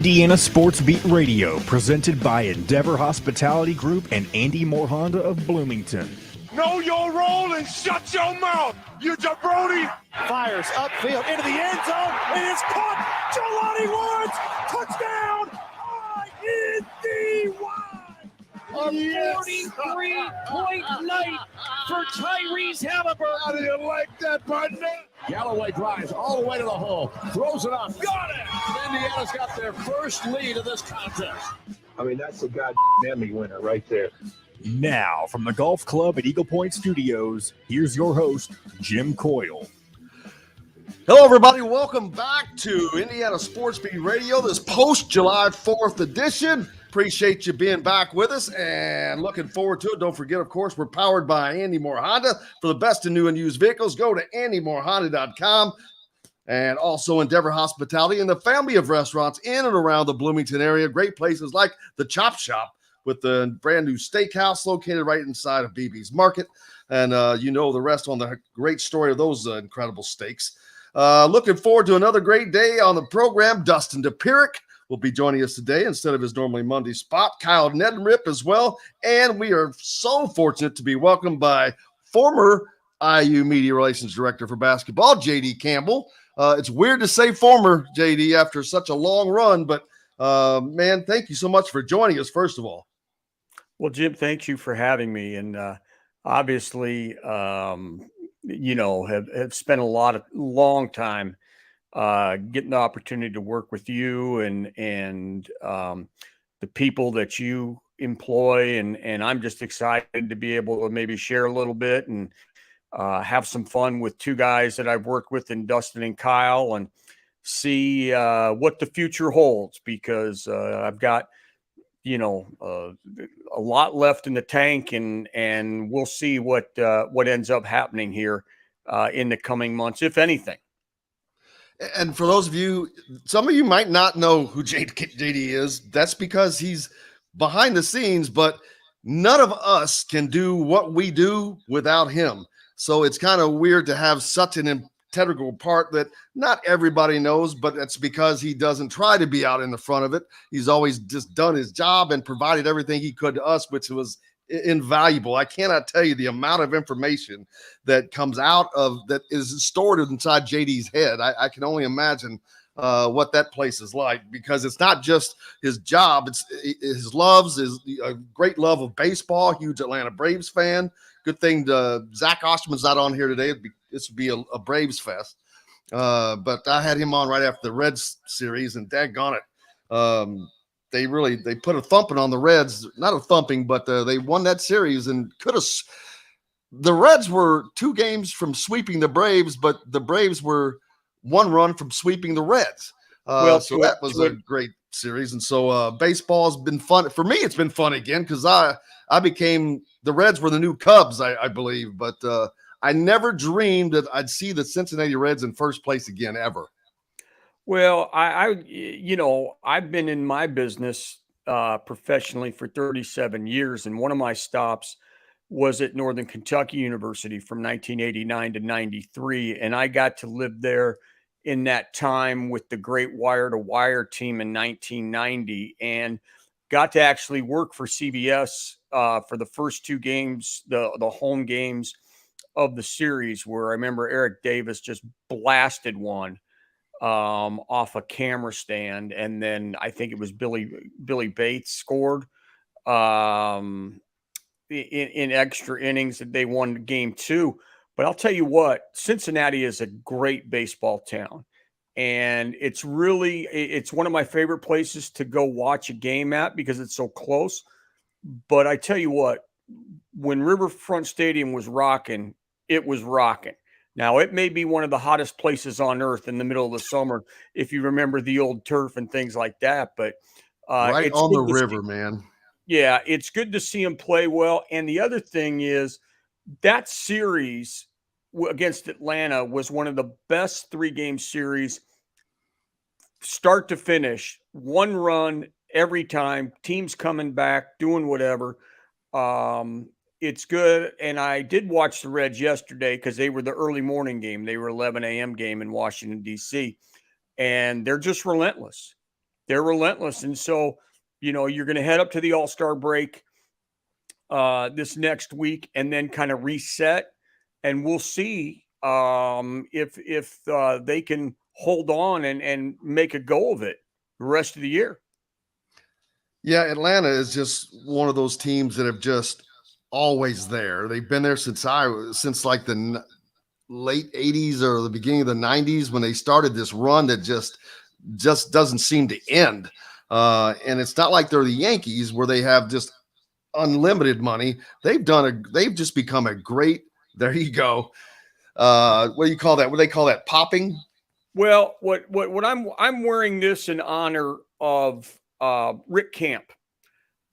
Indiana Sports Beat Radio, presented by Endeavor Hospitality Group and Andy Moore Honda of Bloomington. Know your role and shut your mouth, you jabroni! Fires upfield into the end zone. It is caught. Jelani Woods, touchdown! INDY! A 43-point night for Tyrese Halliburton. How do you like that, partner? Galloway drives all the way to the hole, throws it up, got it! Indiana's got their first lead of this contest. I mean, that's a goddamn winner right there. Now, from the Golf Club at Eagle Point Studios, here's your host, Jim Coyle. Hello, everybody. Welcome back to Indiana Sports Beat Radio, this post-July 4th edition. Appreciate you being back with us and looking forward to it. Don't forget, of course, we're powered by Andy Moore Honda. For the best in new and used vehicles, go to andymorehonda.com. And also Endeavor Hospitality and the family of restaurants in and around the Bloomington area. Great places like the Chop Shop, with the brand new steakhouse located right inside of BB's Market. And you know the rest on the great story of those incredible steaks. Looking forward to another great day on the program. Dustin Dopirak will be joining us today instead of his normally Monday spot. Kyle Neddenriep as well. And we are so fortunate to be welcomed by former IU Media Relations Director for Basketball, J.D. Campbell. It's weird to say former, J.D., after such a long run, but man, thank you so much for joining us, first of all. Well, Jim, thank you for having me. And obviously, have spent a long time getting the opportunity to work with you and the people that you employ. And I'm just excited to be able to maybe share a little bit and have some fun with two guys that I've worked with in Dustin and Kyle and see what the future holds, because I've got a lot left in the tank, and we'll see what ends up happening here in the coming months, if anything. And for those of you, some of you might not know who JD is. That's because he's behind the scenes, but none of us can do what we do without him. So it's kind of weird to have such an integral part that not everybody knows, but that's because he doesn't try to be out in the front of it. He's always just done his job and provided everything he could to us, which was invaluable. I cannot tell you the amount of information that comes out of that is stored inside JD's head. I can only imagine what that place is like, because it's not just his job. It's his a great love of baseball, huge Atlanta Braves fan. Good thing Zach Osterman's not on here today. This would be a Braves fest. But I had him on right after the Reds series, and daggone it. They put a thumping on the Reds. Not a thumping, but they won that series and could have. The Reds were 2 games from sweeping the Braves, but the Braves were 1 run from sweeping the Reds. So that was a great series. And so baseball has been fun. For me, it's been fun again, because I became – the Reds were the new Cubs, I believe. But I never dreamed that I'd see the Cincinnati Reds in first place again, ever. Well, I've been in my business professionally for 37 years, and one of my stops was at Northern Kentucky University from 1989 to 93, and I got to live there in that time with the great Wire to Wire team in 1990, and got to actually work for CBS for the first 2 games, the home games of the series, where I remember Eric Davis just blasted one off a camera stand, and then I think it was Billy Bates scored in extra innings that they won game 2. But I'll tell you what, Cincinnati is a great baseball town, and it's one of my favorite places to go watch a game at, because it's so close. But I tell you what, when Riverfront Stadium was rocking, it was rocking. Now, it may be one of the hottest places on earth in the middle of the summer, if you remember the old turf and things like that. But right on the river, man. Yeah, it's good to see him play well. And the other thing is, that series against Atlanta was one of the best 3-game series, start to finish. 1 run every time, teams coming back, doing whatever. It's good. And I did watch the Reds yesterday, because they were the early morning game. They were 11 a.m. game in Washington, D.C. And they're just relentless. They're relentless. And so, you're going to head up to the All-Star break this next week and then kind of reset. And we'll see if they can hold on and make a go of it the rest of the year. Yeah, Atlanta is just one of those teams that have just always there. They've been there since like the late 80s or the beginning of the 90s when they started this run that just doesn't seem to end. And it's not like they're the Yankees where they have just unlimited money. They've just become a great, there you go. What do you call that? What do they call that? Popping? Well, what I'm wearing this in honor of Rick Camp.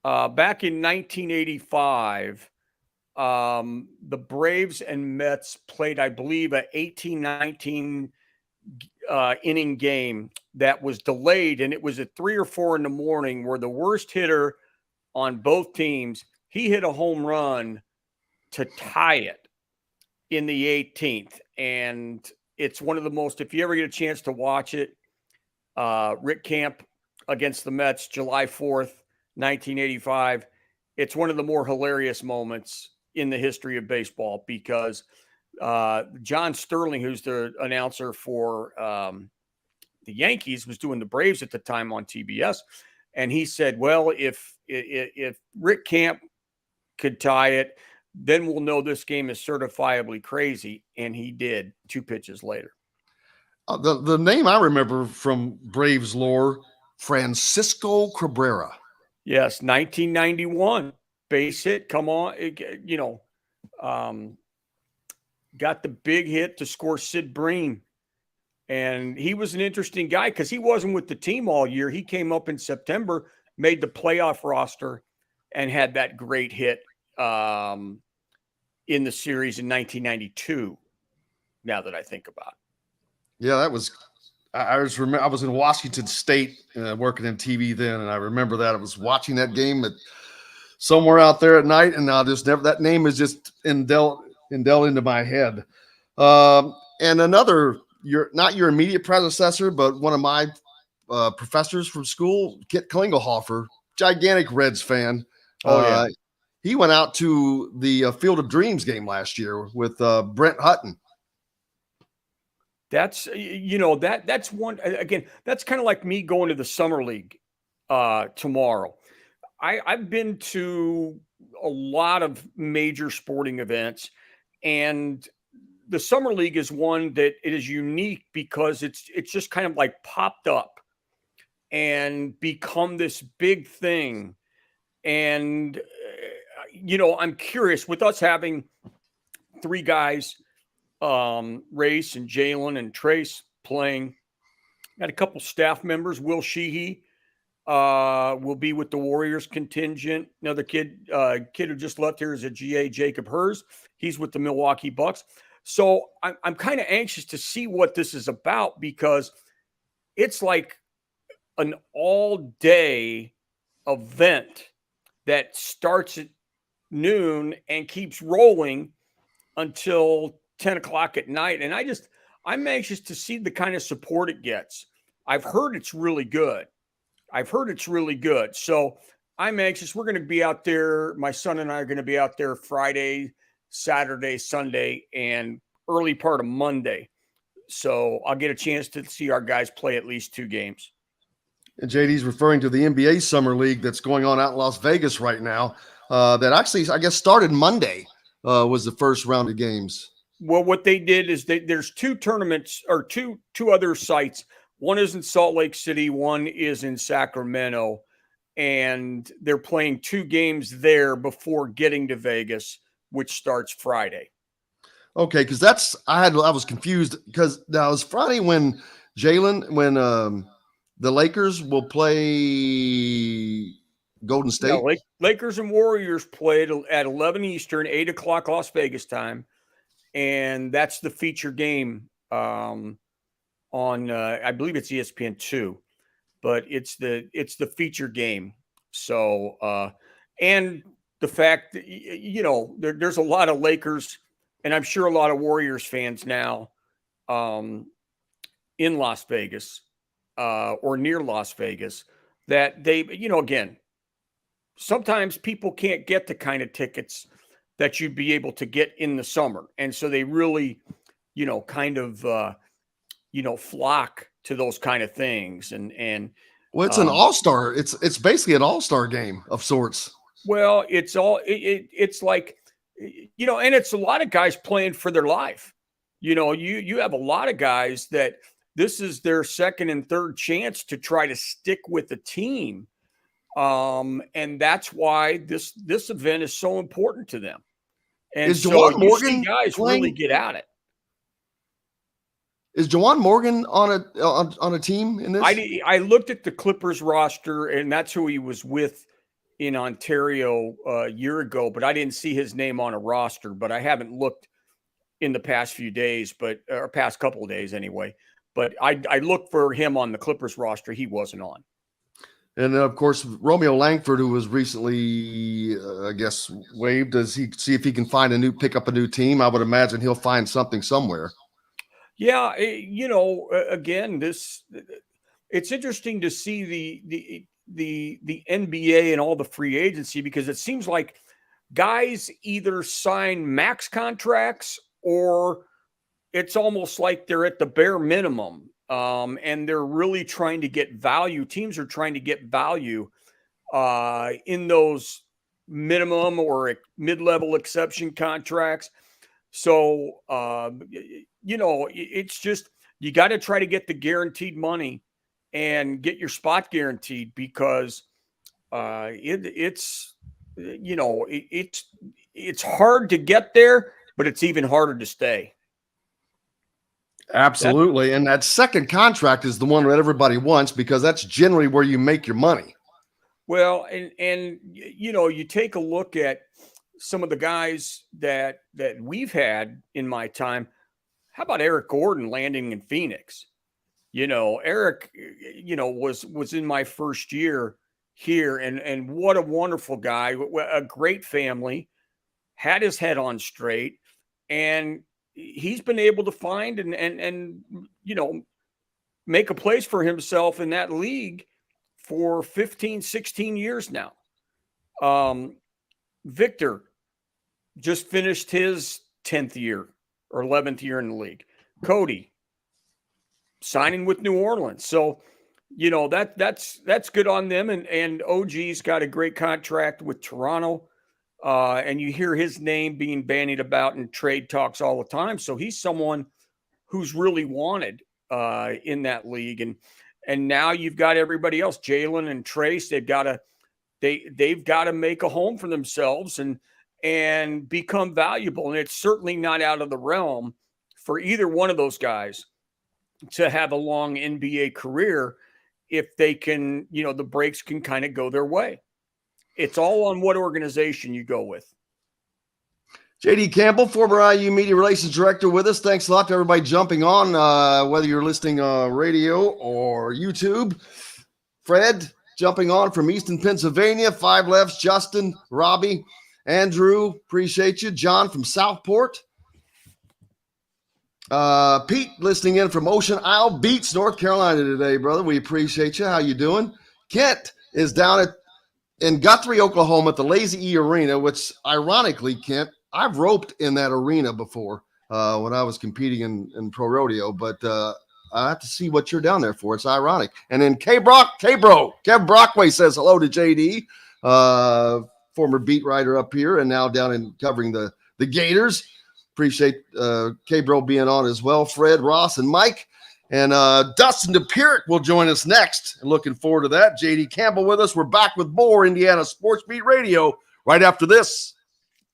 Back in 1985, the Braves and Mets played, I believe, an 18-19 inning game that was delayed, and it was at 3 or 4 in the morning where the worst hitter on both teams, he hit a home run to tie it in the 18th. And it's one of the most, if you ever get a chance to watch it, Rick Camp against the Mets, July 4th, 1985. It's one of the more hilarious moments in the history of baseball because John Sterling, who's the announcer for the Yankees, was doing the Braves at the time on TBS. And he said, well, if Rick Camp could tie it, then we'll know this game is certifiably crazy. And he did 2 pitches later. The name I remember from Braves lore, Francisco Cabrera. Yes, 1991 base hit. Come on, got the big hit to score Sid Bream. And he was an interesting guy because he wasn't with the team all year. He came up in September, made the playoff roster, and had that great hit in the series in 1992, now that I think about it. Yeah, that was – I was in Washington State working in TV then, and I remember that. I was watching that game somewhere out there at night, and now that name is just indelled into my head. And another – not your immediate predecessor, but one of my professors from school, Kit Klingelhofer, gigantic Reds fan. Oh, yeah. He went out to the Field of Dreams game last year with Brent Hutton. That's, that's one, again, that's kind of like me going to the Summer League tomorrow. I've been to a lot of major sporting events, and the Summer League is one that it is unique because it's just kind of like popped up and become this big thing. And, I'm curious with us having 3 guys, Race and Jalen and Trace playing, got a couple staff members. Will Sheehy will be with the Warriors contingent. Another kid who just left here is a GA, Jacob Hers. He's with the Milwaukee Bucks. So I'm kind of anxious to see what this is about because it's like an all-day event that starts at noon and keeps rolling until 10 o'clock at night. And I'm anxious to see the kind of support it gets. I've heard it's really good. So I'm anxious. We're going to be out there. My son and I are going to be out there Friday, Saturday, Sunday, and early part of Monday. So I'll get a chance to see our guys play at least 2 games. And JD's referring to the NBA Summer League that's going on out in Las Vegas right now. That actually, I guess, started Monday, was the first round of games. Well, what they did is there's 2 tournaments or two other sites. One is in Salt Lake City. One is in Sacramento. And they're playing 2 games there before getting to Vegas, which starts Friday. Okay, because I was confused because now it's Friday when the Lakers will play Golden State. No, Lakers and Warriors play at 11 Eastern, 8 o'clock Las Vegas time, and that's the feature game on I believe it's ESPN2, but it's the feature game. So and the fact that there's a lot of Lakers and I'm sure a lot of Warriors fans now in Las Vegas. or near Las Vegas, that they, again, sometimes people can't get the kind of tickets that you'd be able to get in the summer. And so they really, kind of, flock to those kind of things. And Well, it's an all-star. It's basically an all-star game of sorts. well, it's like, and it's a lot of guys playing for their life. You have a lot of guys that this is their second and third chance to try to stick with the team. And that's why this event is so important to them. And Is so Juwan you Morgan see guys playing? really get at it. Is Juwan Morgan on a team in this? I looked at the Clippers roster, and that's who he was with in Ontario a year ago, but I didn't see his name on a roster. But I haven't looked in the past few days, or past couple of days anyway. But I looked for him on the Clippers roster. He wasn't on. And of course, Romeo Langford, who was recently, I guess, waived. Does he see if he can pick up a new team? I would imagine he'll find something somewhere. Yeah, again, it's interesting to see the NBA and all the free agency, because it seems like guys either sign max contracts or it's almost like they're at the bare minimum. And they're really trying to get value. Teams are trying to get value in those minimum or mid-level exception contracts. So, it's just, you got to try to get the guaranteed money and get your spot guaranteed, because it's hard to get there, but it's even harder to stay. Absolutely. And that second contract is the one that everybody wants, because that's generally where you make your money. Well, and you take a look at some of the guys that we've had in my time. How about Eric Gordon landing in Phoenix? Eric, was in my first year here, and what a wonderful guy, a great family, had his head on straight, and he's been able to find and make a place for himself in that league for 15, 16 years now. Victor just finished his 10th year or 11th year in the league. Cody signing with New Orleans. So, that's good on them. And OG's got a great contract with Toronto. And you hear his name being bandied about in trade talks all the time. So he's someone who's really wanted in that league. And now you've got everybody else, Jalen and Trace. They've got to make a home for themselves and become valuable. And it's certainly not out of the realm for either one of those guys to have a long NBA career if they can, the breaks can kind of go their way. It's all on what organization you go with. JD Campbell, former IU Media Relations Director, with us. Thanks a lot to everybody jumping on, whether you're listening radio or YouTube. Fred, jumping on from Easton, Pennsylvania. Five Lefts, Justin, Robbie, Andrew, appreciate you. John from Southport. Pete, listening in from Ocean Isle Beach, North Carolina today, brother. We appreciate you. How you doing? Kent is down in Guthrie, Oklahoma at the Lazy E Arena, which ironically, Kent, I've roped in that arena before when I was competing in pro rodeo, but I have to see what you're down there for. It's ironic. And then Kev Brockway says hello to JD, former beat writer up here and now down in covering the Gators. Appreciate K-Bro being on as well. Fred, Ross, and Mike. And Dustin Dopirak will join us next. Looking forward to that. JD Campbell with us. We're back with more Indiana Sports Beat Radio right after this.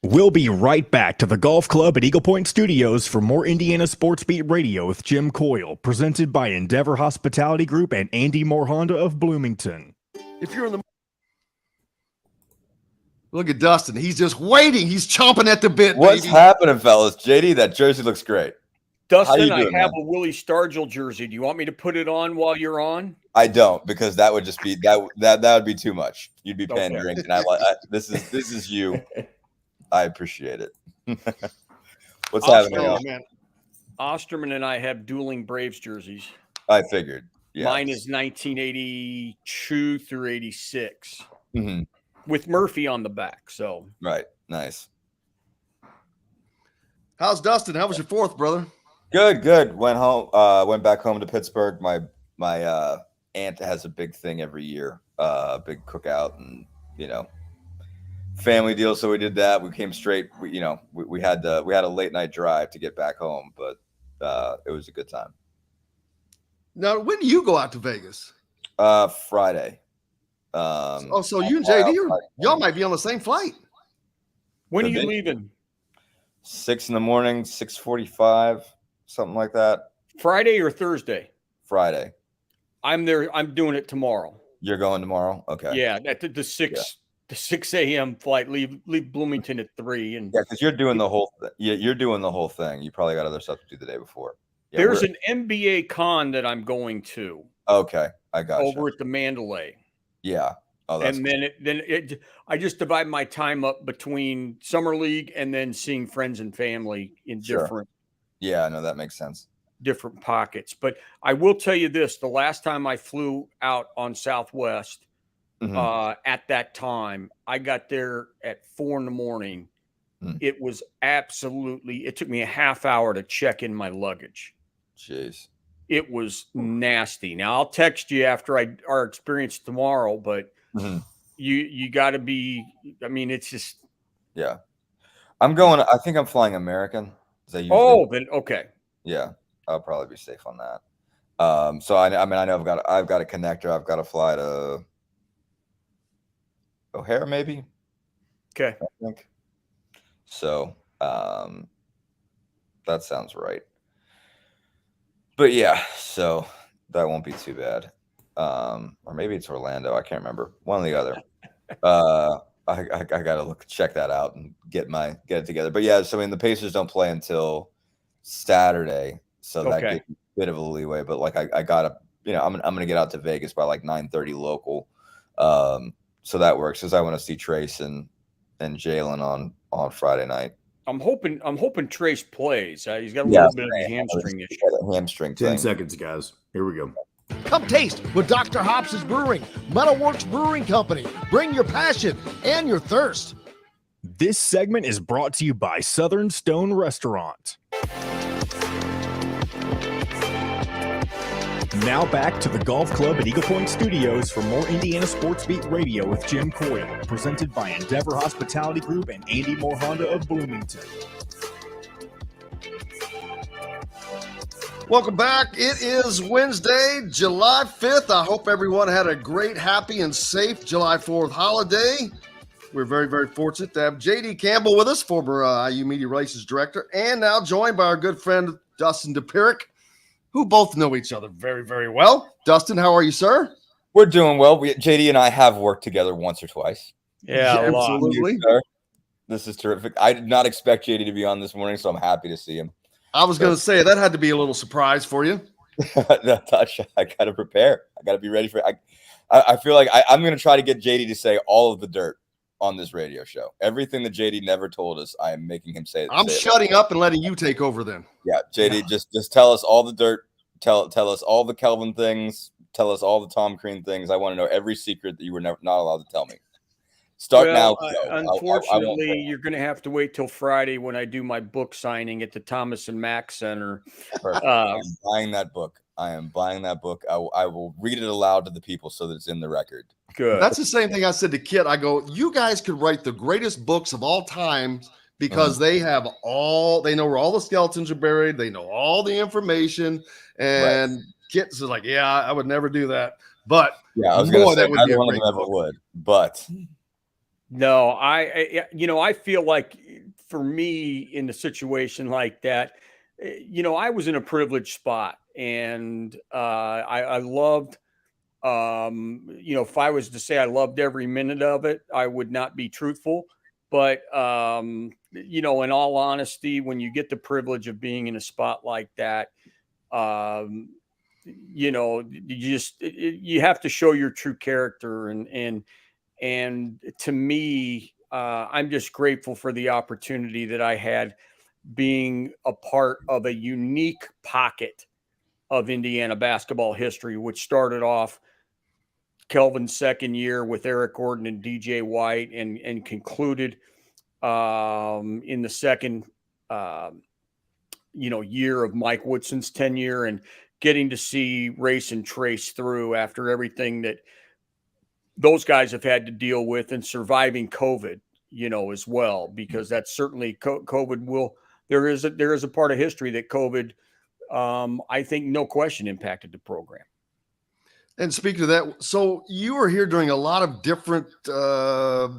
We'll be right back to the Golf Club at Eagle Point Studios for more Indiana Sports Beat Radio with Jim Coyle, presented by Endeavor Hospitality Group and Andy Moore Honda of Bloomington. If you're in the Look at Dustin. He's just waiting. He's chomping at the bit. What's happening, fellas? JD, that jersey looks great. Dustin, I have a Willie Stargell jersey. Do you want me to put it on while you're on? I don't, because that would just be that would be too much. You'd be pandering, and this is you. I appreciate it. What's happening? Man. Osterman and I have dueling Braves jerseys. I figured. Yeah. Mine is 1982 through 86 Mm-hmm. with Murphy on the back. So Right. Nice. How's Dustin? How was your 4th, brother? Good. Went home. Went back home to Pittsburgh. My aunt has a big thing every year, big cookout, and family deal. So we did that. We came straight. We had a late night drive to get back home, but it was a good time. Now, when do you go out to Vegas? Friday. So you and JD, y'all might be on the same flight. when are you leaving? 6 in the morning, 6:45, something like that. Friday or Thursday? Friday. I'm there. I'm doing it tomorrow. You're going tomorrow? Okay. Yeah, the 6 a.m. flight. Leave Bloomington at 3. And Yeah, because you're doing the whole. You're doing the whole thing. You probably got other stuff to do the day before. Yeah, there's an NBA con that I'm going to. Okay, I got you. Over at the Mandalay. Yeah. Oh, that's and then I just divide my time up between summer league and then seeing friends and family in different. Yeah, no, that makes sense. Different pockets. But I will tell you this: the last time I flew out on Southwest, at that time, I got there at 4 a.m. It was absolutely. It took me a half hour to check in my luggage. Jeez. It was nasty. Now I'll text you after our experience tomorrow, but you got to be. I mean, it's just. Yeah, I'm going. I think I'm flying American. Then okay. Yeah, I'll probably be safe on that. So I know I've got a connector. I've got to fly to O'Hare, maybe. Okay. I think so. That sounds right. But yeah, so that won't be too bad. Or maybe it's Orlando. I can't remember. One or the other. I gotta check that out and get it together. But yeah, so I mean the Pacers don't play until Saturday, so that gives me a bit of a leeway. But like I gotta, I'm gonna get out to Vegas by like 9:30 local. So that works because I want to see Trace and Jalen on Friday night. I'm hoping Trace plays. He's got a little bit of a hamstring issue. Hamstring 10 seconds, guys. Here we go. Come taste with Dr. Hops' Brewing, Metalworks Brewing Company. Bring your passion and your thirst. This segment is brought to you by Southern Stone Restaurant. Now back to the Golf Club at Eagle Point Studios for more Indiana Sports Beat Radio with Jim Coyle, presented by Endeavor Hospitality Group and Andy Moore Honda of Bloomington. Welcome back. It is Wednesday, July 5th. I hope everyone had a great, happy, and safe July 4th holiday. We're very, very fortunate to have JD Campbell with us, former IU Media Relations Director, and now joined by our good friend Dustin Dopirak, who both know each other very, very well. Dustin, how are you, sir? We're doing well. JD and I have worked together once or twice. Yeah, absolutely. This is terrific. I did not expect JD to be on this morning, so I'm happy to see him. I was going to say that had to be a little surprise for you. I got to prepare. I got to be ready for it. I feel like I'm going to try to get JD to say all of the dirt on this radio show. Everything that JD never told us, I am making him say it. I'm shutting up and letting you take over then. Yeah, JD, just tell us all the dirt. Tell us all the Kelvin things. Tell us all the Tom Crean things. I want to know every secret that you were not allowed to tell me. Start now. Unfortunately, you're going to have to wait till Friday when I do my book signing at the Thomas and Mack Center. I'm buying that book. I am buying that book. I will read it aloud to the people so that it's in the record. Good. That's the same thing I said to Kit. I go, you guys could write the greatest books of all time because they know where all the skeletons are buried. They know all the information. And Kit says like, yeah, I would never do that. But yeah, I was going to say not one of them ever would. But no, I feel like for me in a situation like that, I was in a privileged spot and I loved, if I was to say I loved every minute of it, I would not be truthful. But, in all honesty, when you get the privilege of being in a spot like that, you have to show your true character. And to me, I'm just grateful for the opportunity that I had being a part of a unique pocket of Indiana basketball history, which started off Kelvin's second year with Eric Gordon and DJ White, and concluded in the second year of Mike Woodson's tenure, and getting to see race and trace through after everything that those guys have had to deal with, and surviving COVID, as well, because that's certainly COVID there is a part of history that COVID, I think, no question, impacted the program. And speaking of that, so you were here during a lot of different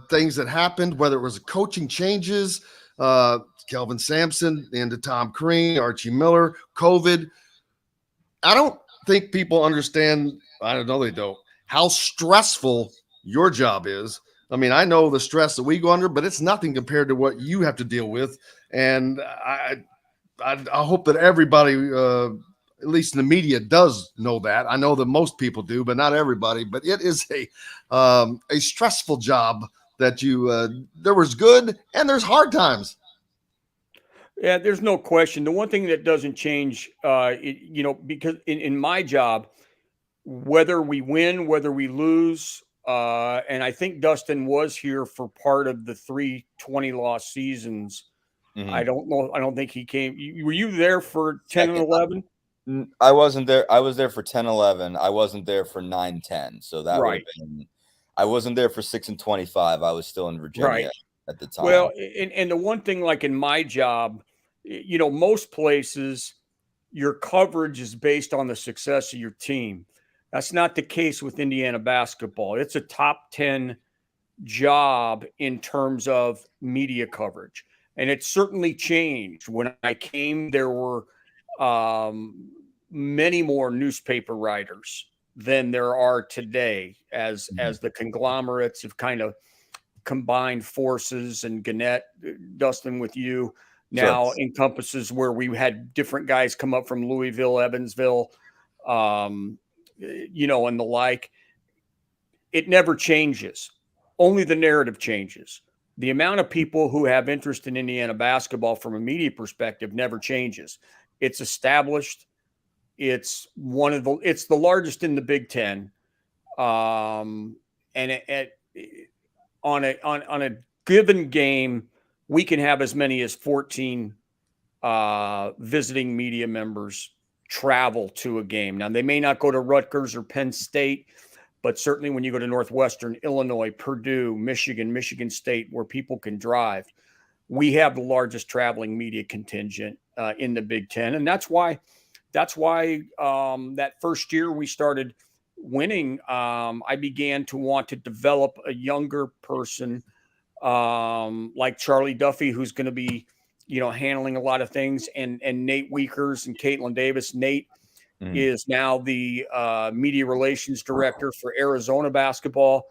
things that happened, whether it was coaching changes, Kelvin Sampson into Tom Crean, Archie Miller, COVID. I don't think people understand, I don't know, they don't, how stressful your job is. I mean, I know the stress that we go under, but it's nothing compared to what you have to deal with. And I hope that everybody, at least in the media, does know that. I know that most people do, but not everybody. But it is a stressful job that there was good and there's hard times. Yeah, there's no question. The one thing that doesn't change, because in my job, whether we win, whether we lose, and I think Dustin was here for part of the 3 20-loss seasons. Mm-hmm. I don't know. I don't think he came. Were you there for 10 and 11? I wasn't there. I was there for 10, 11. I wasn't there for 9, 10. So that would have been, I wasn't there for 6 and 25. I was still in Virginia at the time. Well, and the one thing, like in my job, most places, your coverage is based on the success of your team. That's not the case with Indiana basketball. It's a top 10 job in terms of media coverage. And it certainly changed. When I came, there were many more newspaper writers than there are today, as the conglomerates have kind of combined forces, and Gannett, Dustin, with you now encompasses where we had different guys come up from Louisville, Evansville, and the like. It never changes. Only the narrative changes. The amount of people who have interest in Indiana basketball from a media perspective never changes. It's established. It's it's the largest in the Big Ten. And on a given game, we can have as many as 14 visiting media members travel to a game. Now, they may not go to Rutgers or Penn State, but certainly when you go to Northwestern, Illinois, Purdue, Michigan State, where people can drive, we have the largest traveling media contingent in the Big Ten. And that's why that first year we started winning, I began to want to develop a younger person like Charlie Duffy, who's going to be, handling a lot of things, and Nate Weekers and Caitlin Davis. Nate is now the media relations director for Arizona basketball.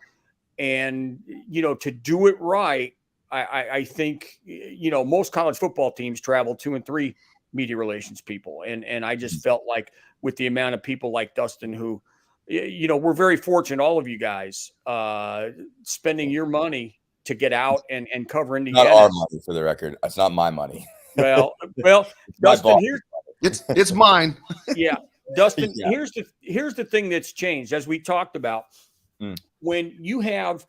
And, to do it right, I think, most college football teams travel 2 and 3 media relations people. And I just felt like with the amount of people like Dustin, who, we're very fortunate, all of you guys, spending your money to get out and cover Indiana. Not our money, for the record. It's not my money. Well, Dustin, it's mine. Yeah. Dustin, here's the thing that's changed, as we talked about. When you have,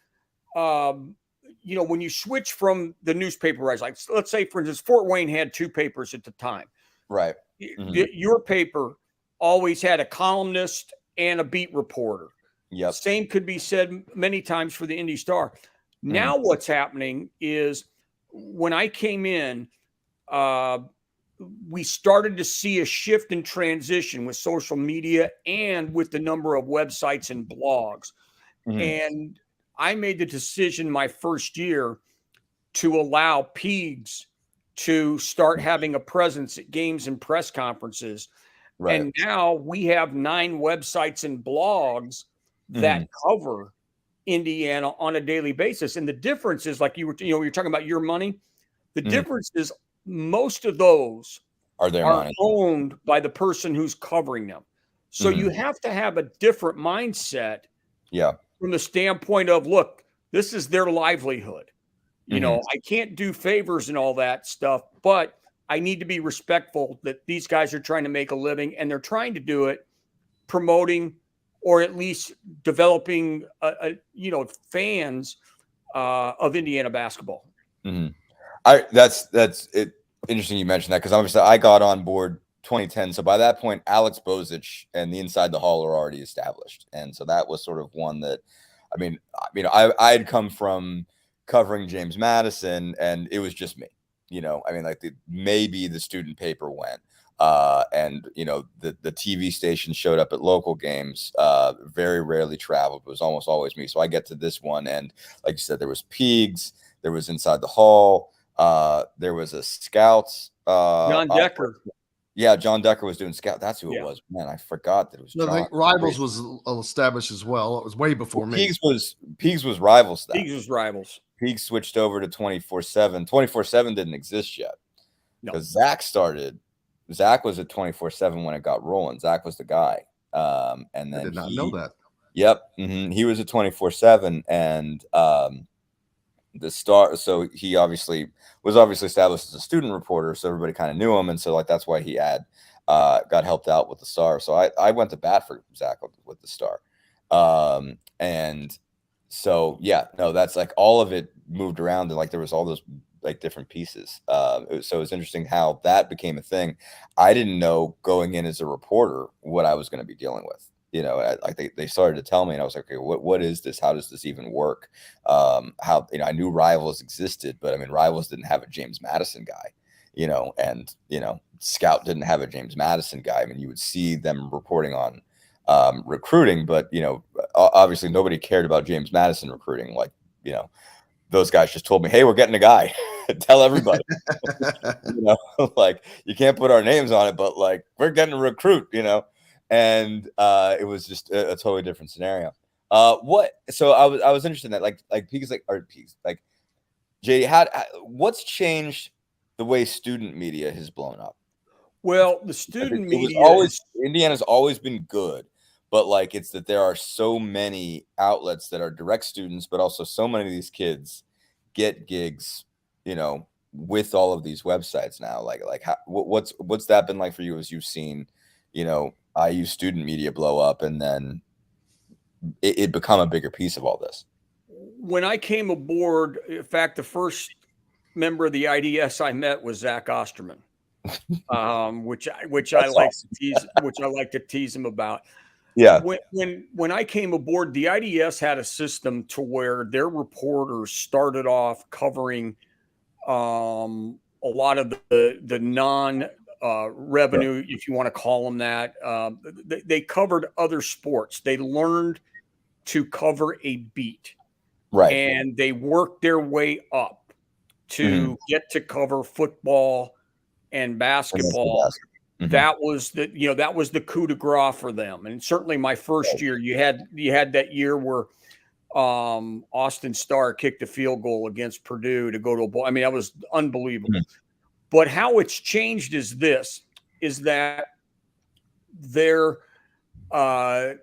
when you switch from the newspaper rights, like let's say, for instance, Fort Wayne had 2 papers at the time. Right. Your paper always had a columnist and a beat reporter. Yep. Same could be said many times for the Indy Star. Now what's happening is, when I came in, we started to see a shift in transition with social media and with the number of websites and blogs. And I made the decision my first year to allow Peegs to start having a presence at games and press conferences. Right. And now we have 9 websites and blogs that cover Indiana on a daily basis. And the difference is, like you're talking about your money. The difference is most of those are owned by the person who's covering them. So you have to have a different mindset. Yeah. From the standpoint of, look, this is their livelihood. I can't do favors and all that stuff, but I need to be respectful that ththese guys are trying to make a living, and they're trying to do it promoting or at least developing, fans of Indiana basketball. Mm-hmm. That's it. Interesting you mentioned that, because obviously I got on board 2010. So by that point, Alex Bozich and the Inside the Hall are already established, and so that was sort of one that, I had come from covering James Madison, and it was just me. Maybe the student paper went, and the TV station showed up at local games. Very rarely traveled. It was almost always me. So I get to this one, and like you said, there was Peegs, there was Inside the Hall. There was a Scouts. John Decker. Yeah, John Decker was doing Scout. That's who it was. Man, I forgot that it was. No, I think Rivals was established as well. It was way before me. Peegs was Rivals stuff. Peegs was Rivals. Peegs switched over to 24/7. 24/7 didn't exist yet because Zach started. Zach was at 24/7 when it got rolling. Zach was the guy. And then I did not know that. Yep, he was at 24/7, and the Star. So he was established as a student reporter, so everybody kind of knew him, and so that's why he had got helped out with the Star. So I went to bat for Zach with the Star, and so that's all of it moved around, and there was all those different pieces. So it was interesting how that became a thing. I didn't know going in as a reporter what I was going to be dealing with. They started to tell me, and I was like, okay, what is this? How does this even work? I knew Rivals existed, but Rivals didn't have a James Madison guy, and Scout didn't have a James Madison guy. You would see them reporting on recruiting, but obviously nobody cared about James Madison recruiting. Those guys just told me, hey, we're getting a guy. Tell everybody. You can't put our names on it, but we're getting a recruit, and it was just a totally different scenario. So I was interested in that, Peegs, JD, what's changed the way student media has blown up? Well, the student media Indiana's always been good, but it's that there are so many outlets that are direct students, but also so many of these kids get gigs, with all of these websites now. What's that been like for you as you've seen, IU student media blow up, and then it become a bigger piece of all this? When I came aboard, in fact, the first member of the IDS I met was Zach Osterman, which I like to tease him about. Yeah. When I came aboard, the IDS had a system to where their reporters started off covering a lot of the non revenue, if you want to call them that. They covered other sports. They learned to cover a beat, right? And they worked their way up to get to cover football and basketball. That was the coup de grace for them. And certainly my first year, you had that year where Austin Starr kicked a field goal against Purdue to go to a bowl. That was unbelievable. But how it's changed is that there are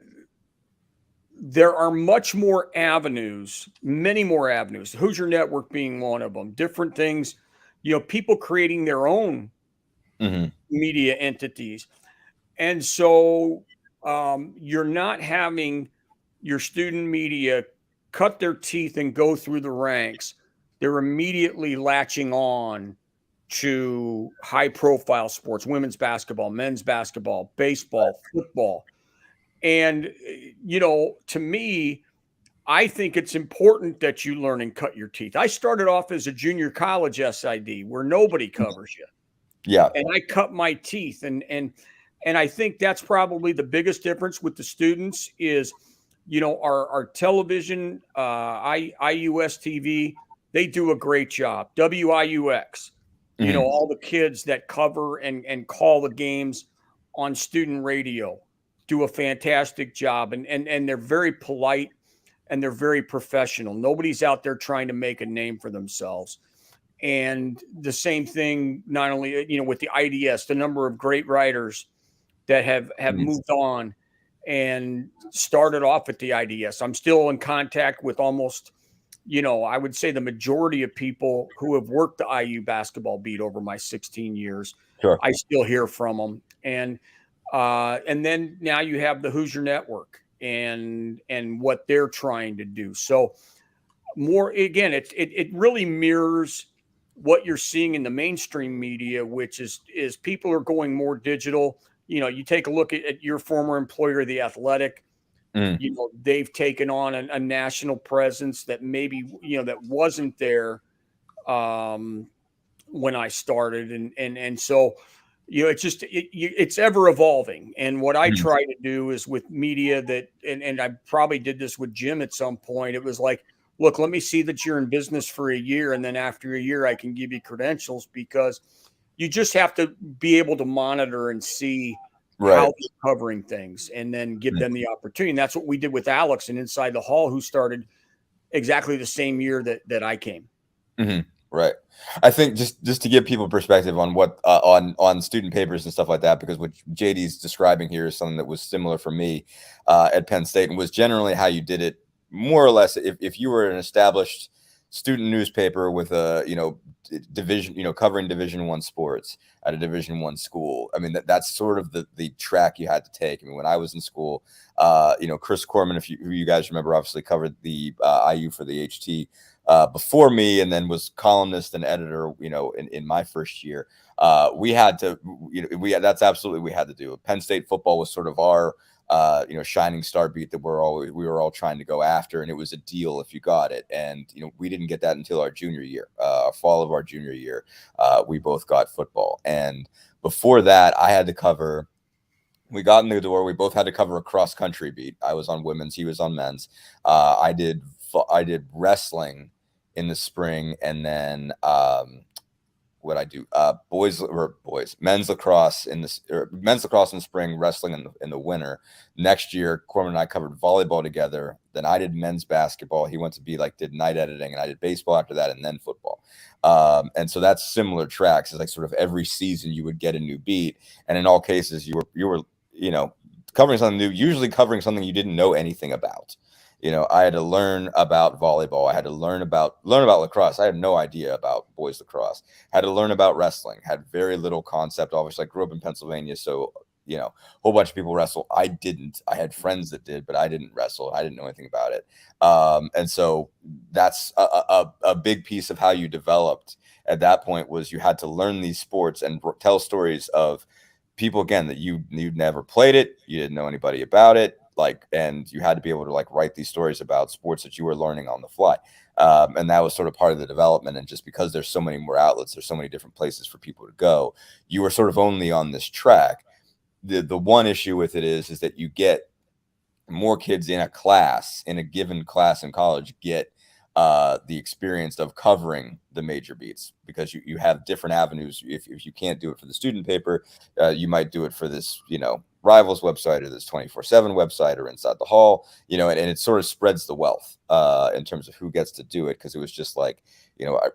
much more avenues, many more avenues. Hoosier Network being one of them. Different things, people creating their own media entities. And so you're not having your student media cut their teeth and go through the ranks. They're immediately latching on to high profile sports, women's basketball, men's basketball, baseball, football. And, to me, I think it's important that you learn and cut your teeth. I started off as a junior college SID where nobody covers you. Yeah. And I cut my teeth. And I think that's probably the biggest difference with the students is, our television, IUS TV, they do a great job. WIUX, all the kids that cover and call the games on student radio do a fantastic job. And they're very polite and they're very professional. Nobody's out there trying to make a name for themselves. And the same thing, not only, with the IDS, the number of great writers that have moved on and started off at the IDS. I'm still in contact with almost I would say the majority of people who have worked the IU basketball beat over my 16 years, Sure. I still hear from them. And then now you have the Hoosier Network and what they're trying to do. So more, again, it really mirrors what you're seeing in the mainstream media, which is people are going more digital. You take a look at your former employer, The Athletic. They've taken on a national presence that maybe, that wasn't there when I started. And so, it's ever evolving. And what I try to do is with media and I probably did this with Jim at some point. It was like, look, let me see that you're in business for a year. And then after a year, I can give you credentials, because you just have to be able to monitor and see how they're covering things and then give them the opportunity. And that's what we did with Alex and Inside the Hall, who started exactly the same year that I came. Mm-hmm. Right. I think just to give people perspective on what on student papers and stuff like that, because what JD's describing here is something that was similar for me at Penn State, and was generally how you did it more or less. If you were an established student newspaper with a division, covering Division I sports at a Division I school, I mean that's sort of the track you had to take. I mean, when I was in school, Chris Corman, who you guys remember, obviously covered the IU for the HT before me, and then was columnist and editor, in my first year. We had to, that's absolutely, we had to do it. Penn State football was sort of our, shining star beat that we were all trying to go after. And it was a deal if you got it. And, we didn't get that until our junior year, fall of our junior year. We both got football. And before that, we got in the door. We both had to cover a cross country beat. I was on women's, he was on men's. I did wrestling in the spring, and then what I do men's lacrosse in the spring, wrestling in the winter. Next year, Corman and I covered volleyball together. Then I did men's basketball. He went to did night editing, and I did baseball after that, and then football. And so that's similar tracks. It's like sort of every season you would get a new beat, and in all cases you were covering something new, usually covering something you didn't know anything about. I had to learn about volleyball. I had to learn about lacrosse. I had no idea about boys lacrosse. I had to learn about wrestling. Had very little concept. Obviously, I grew up in Pennsylvania, so a whole bunch of people wrestle. I didn't. I had friends that did, but I didn't wrestle. I didn't know anything about it. And so that's a big piece of how you developed at that point, was you had to learn these sports and tell stories of people, again, that you'd never played it. You didn't know anybody about it. And you had to be able to write these stories about sports that you were learning on the fly. And that was sort of part of the development. And just because there's so many more outlets, there's so many different places for people to go, you were sort of only on this track. The one issue with it is that you get more kids in a given class in college get the experience of covering the major beats, because you have different avenues. If you can't do it for the student paper, you might do it for this, Rivals website, or this 24/7 website, or Inside the Hall, and it sort of spreads the wealth in terms of who gets to do it. Because it was just like,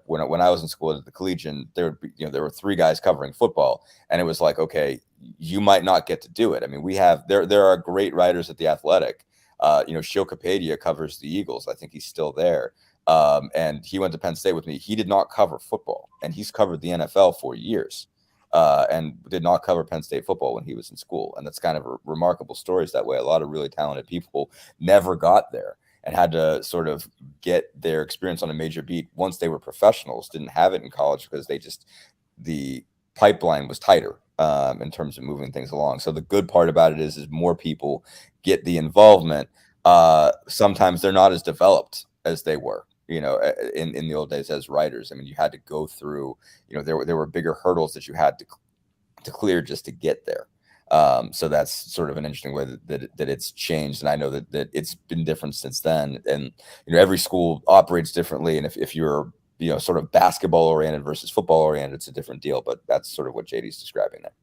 when I was in school at the Collegian, there were 3 guys covering football, and it was like, okay, you might not get to do it. I mean, there are great writers at The Athletic. Shil Kapadia covers the Eagles. I think he's still there. And he went to Penn State with me. He did not cover football, and he's covered the NFL for years. And did not cover Penn State football when he was in school. And that's kind of a remarkable stories that way. A lot of really talented people never got there and had to sort of get their experience on a major beat once they were professionals. Didn't have it in college because the pipeline was tighter in terms of moving things along. So the good part about it is more people get the involvement. Sometimes they're not as developed as they were, in the old days as writers. I mean, you had to go through, there were bigger hurdles that you had to clear just to get there. So that's sort of an interesting way that it's changed. And I know that it's been different since then. And, every school operates differently. And if you're, sort of basketball oriented versus football oriented, it's a different deal. But that's sort of what JD's describing there.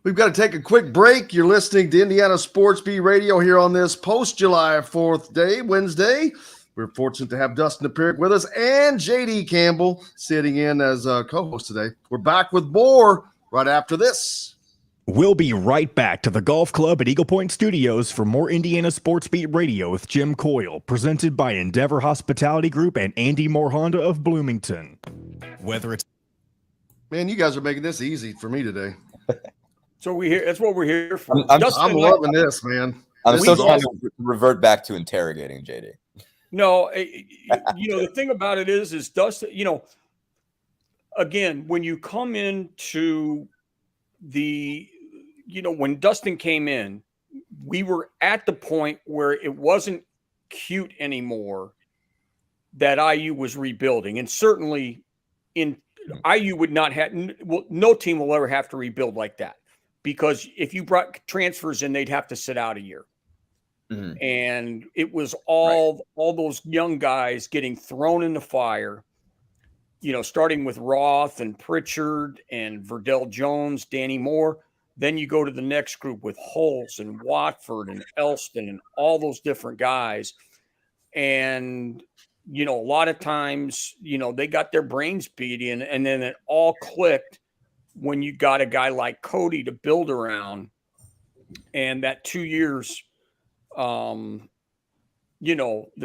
We've got to take a quick break. You're listening to Indiana Sports Beat Radio here on this post-July 4th day, Wednesday. We're fortunate to have Dustin Dopirak with us and JD Campbell sitting in as a co-host today. We're back with more right after this. We'll be right back to the golf club at Eagle Point Studios for more Indiana Sports Beat Radio with Jim Coyle, presented by Endeavor Hospitality Group and Andy Moore Honda of Bloomington. Whether it's Man, you guys are making this easy for me today. So that's what we're here for. I'm loving this, man. I'm This still is trying awesome. to revert back to interrogating JD. No, the thing about it is Dustin, again, when you come into when Dustin came in, we were at the point where it wasn't cute anymore that IU was rebuilding. And certainly IU would not have, no team will ever have to rebuild like that, because if you brought transfers in, they'd have to sit out a year. Mm-hmm. And it was all those young guys getting thrown in the fire, starting with Roth and Pritchard and Verdell Jones, Danny Moore. Then you go to the next group with Holtz and Watford and Elston and all those different guys. And, a lot of times, they got their brains beat in, and then it all clicked when you got a guy like Cody to build around. And that 2 years, that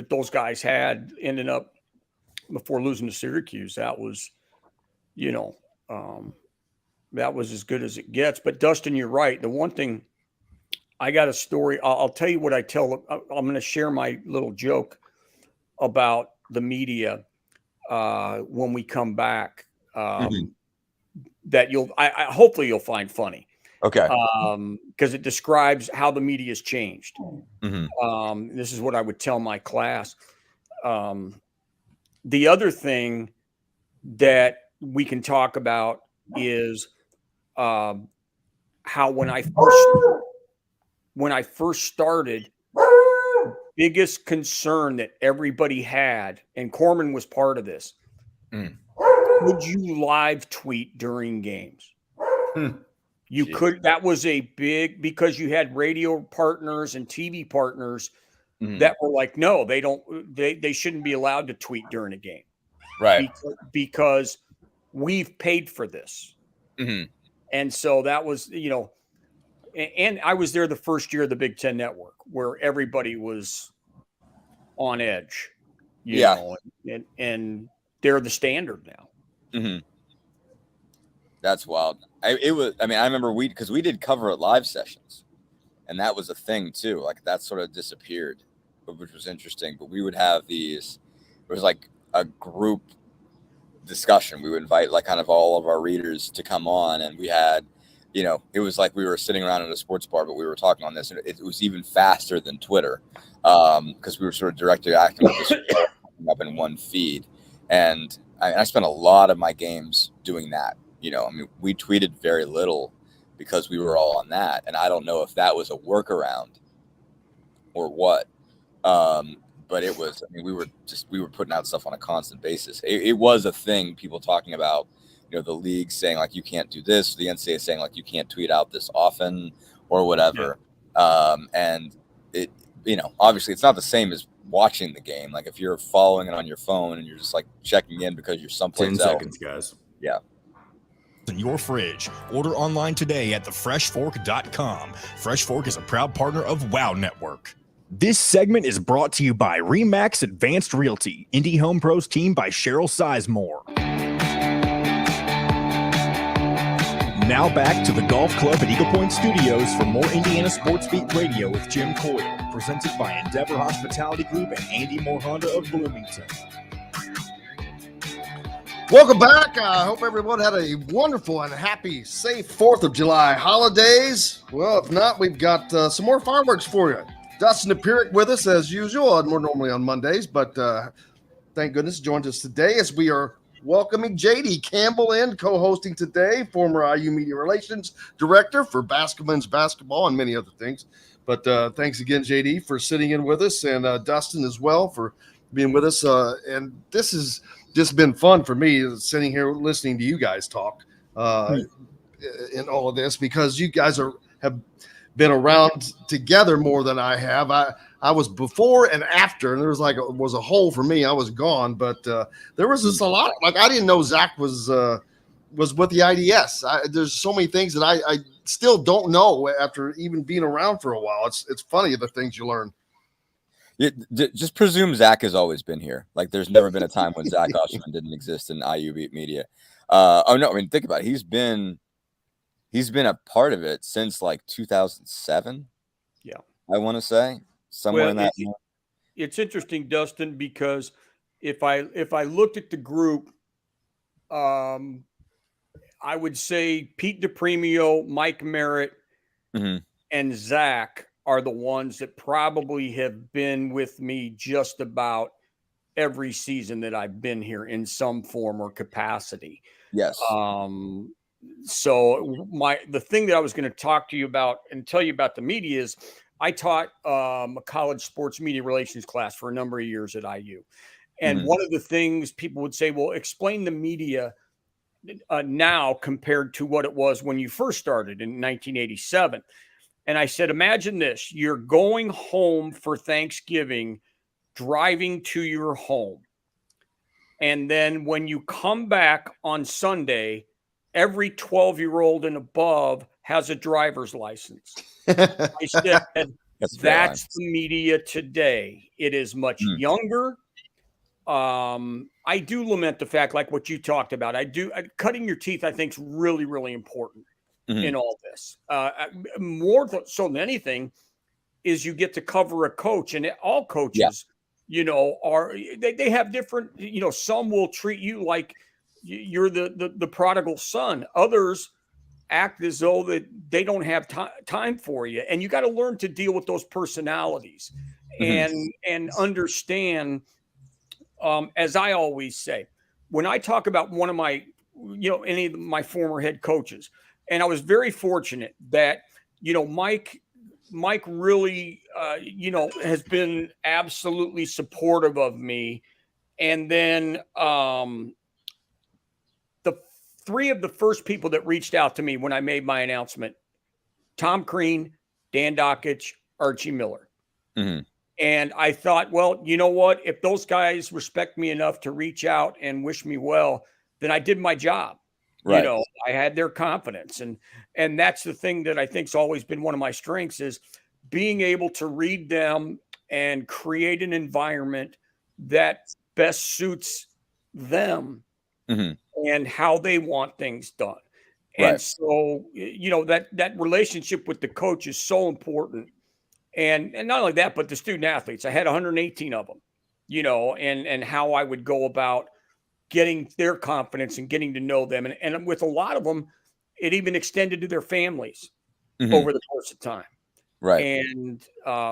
those guys had ended up before losing to Syracuse. That was, that was as good as it gets. But Dustin, you're right. The one thing, I got a story. I'll tell you what I tell. I'm going to share my little joke about the media when we come back. That I hopefully you'll find funny. Okay. Because it describes how the media has changed. Mm-hmm. This is what I would tell my class. The other thing that we can talk about is how when I first started, biggest concern that everybody had, and Corman was part of this, would you live tweet during games? You could. That was a big, because you had radio partners and TV partners that were like, no, they don't. They shouldn't be allowed to tweet during a game, right? Because we've paid for this, and so that was, And I was there the first year of the Big Ten Network, where everybody was on edge, you know, and they're the standard now. Mm-hmm. That's wild. I remember because we did cover at live sessions, and that was a thing too. Like that sort of disappeared, which was interesting. But we would have these. It was like a group discussion. We would invite like kind of all of our readers to come on, and we had, it was like we were sitting around at a sports bar, but we were talking on this, and it was even faster than Twitter because we were sort of directly acting with this up in one feed. And I spent a lot of my games doing that. We tweeted very little because we were all on that. And I don't know if that was a workaround or what. But it was, we were putting out stuff on a constant basis. It was a thing, people talking about, the league saying like, you can't do this, the NCAA saying like, you can't tweet out this often or whatever. Yeah. And it, obviously it's not the same as watching the game. Like if you're following it on your phone and you're just like checking in because you're someplace 10 else. seconds, guys. Yeah. In your fridge. Order online today at thefreshfork.com. Fresh Fork is a proud partner of WOW Network. This segment is brought to you by Remax Advanced Realty, Indie Home Pros team by Cheryl Sizemore. Now back to the Golf Club at Eagle Point Studios for more Indiana Sports Beat Radio with Jim Coyle, presented by Endeavor Hospitality Group and Andy Moore Honda of Bloomington. Welcome back. I hope everyone had a wonderful and happy, safe 4th of July holidays. Well, if not, we've got some more fireworks for you. Dustin Dopirak with us as usual. More normally on Mondays, but thank goodness joined us today as we are welcoming JD Campbell in, co-hosting today, former IU Media Relations Director for Basketmen's Basketball and many other things. But thanks again, JD, for sitting in with us, and Dustin as well for being with us. And this has just been fun for me, sitting here listening to you guys talk in all of this, because you guys have been around together more than I have. I was before and after, and there was a hole for me. I was gone, but there was just a lot. Like I didn't know Zach was with the IDS. There's so many things that I still don't know after even being around for a while. It's funny the things you learn. Just presume Zach has always been here. Like, there's never been a time when Zach Osterman didn't exist in IU media. Oh no, I mean, think about it. He's been a part of it since like 2007. Yeah, I want to say somewhere in that. It's interesting, Dustin, because if I looked at the group, I would say Pete DePremio, Mike Merritt, and Zach are the ones that probably have been with me just about every season that I've been here in some form or capacity. Yes. So the thing that I was going to talk to you about and tell you about the media is I taught a college sports media relations class for a number of years at IU. And one of the things people would say, well, explain the media now compared to what it was when you first started in 1987. And I said, imagine this, you're going home for Thanksgiving, driving to your home. And then when you come back on Sunday, every 12-year-old and above has a driver's license. I said, that's the media today. It is much younger. I do lament the fact, like what you talked about, cutting your teeth, I think, is really, really important in all this. More so than anything is you get to cover a coach, and all coaches, they have different, some will treat you like you're the prodigal son. Others act as though that they don't have time for you. And you got to learn to deal with those personalities and understand, as I always say, when I talk about one of my, any of my former head coaches, and I was very fortunate that, Mike really, has been absolutely supportive of me. And then the three of the first people that reached out to me when I made my announcement, Tom Crean, Dan Dockich, Archie Miller. And I thought, well, you know what? If those guys respect me enough to reach out and wish me well, then I did my job. Right. I had their confidence. And that's the thing that I think's always been one of my strengths is being able to read them and create an environment that best suits them and how they want things done. Right. And so, that relationship with the coach is so important. And not only that, but the student athletes, I had 118 of them, and how I would go about getting their confidence and getting to know them. And with a lot of them, it even extended to their families over the course of time. Right. And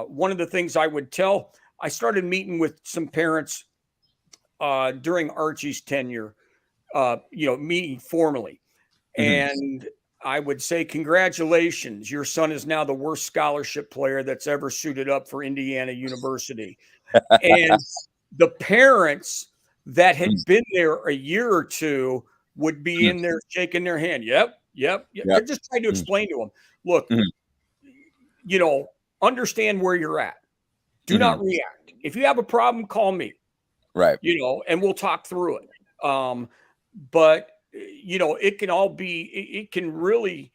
one of the things I would tell, I started meeting with some parents during Archie's tenure, meeting formally. And I would say, congratulations, your son is now the worst scholarship player that's ever suited up for Indiana University. And the parents that had been there a year or two would be in there shaking their hand. Yep. They're just trying to explain to them, look, understand where you're at. Do not react. If you have a problem, call me. Right. And we'll talk through it. But it can really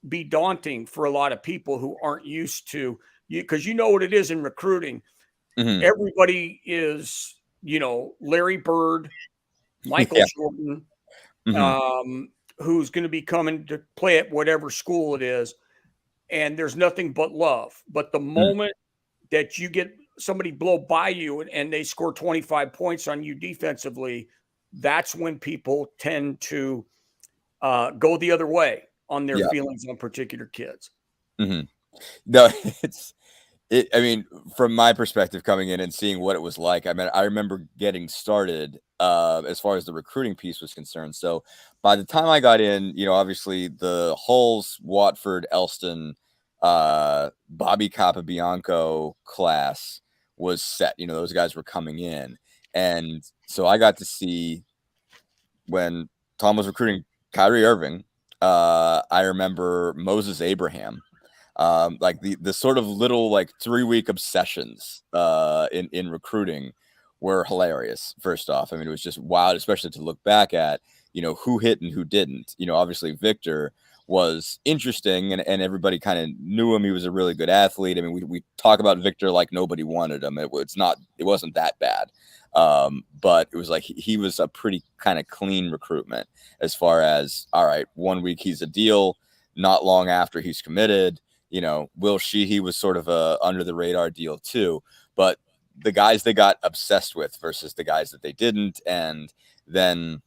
be daunting for a lot of people who aren't used to you, because what it is in recruiting. Everybody is, Larry Bird, Michael Jordan, who's going to be coming to play at whatever school it is. And there's nothing but love. But the moment that you get somebody blow by you and they score 25 points on you defensively, that's when people tend to go the other way on their feelings on particular kids. No, I mean, from my perspective coming in and seeing what it was like, I mean, I remember getting started as far as the recruiting piece was concerned. So by the time I got in, obviously the Hulls, Watford, Elston, Bobby Capabianco class was set. Those guys were coming in. And so I got to see when Tom was recruiting Kyrie Irving, I remember Moses Abraham. Like the sort of little 3-week obsessions in recruiting were hilarious. First off, I mean, it was just wild, especially to look back at, who hit and who didn't. Obviously Victor was interesting, and everybody kind of knew him. He was a really good athlete. I mean, we talk about Victor like nobody wanted him. It wasn't that bad. But it was like he was a pretty kind of clean recruitment as far as, all right, 1 week he's a deal, not long after he's committed. You know, Will Sheehy was sort of a under the radar deal too, but the guys they got obsessed with versus the guys that they didn't. And then,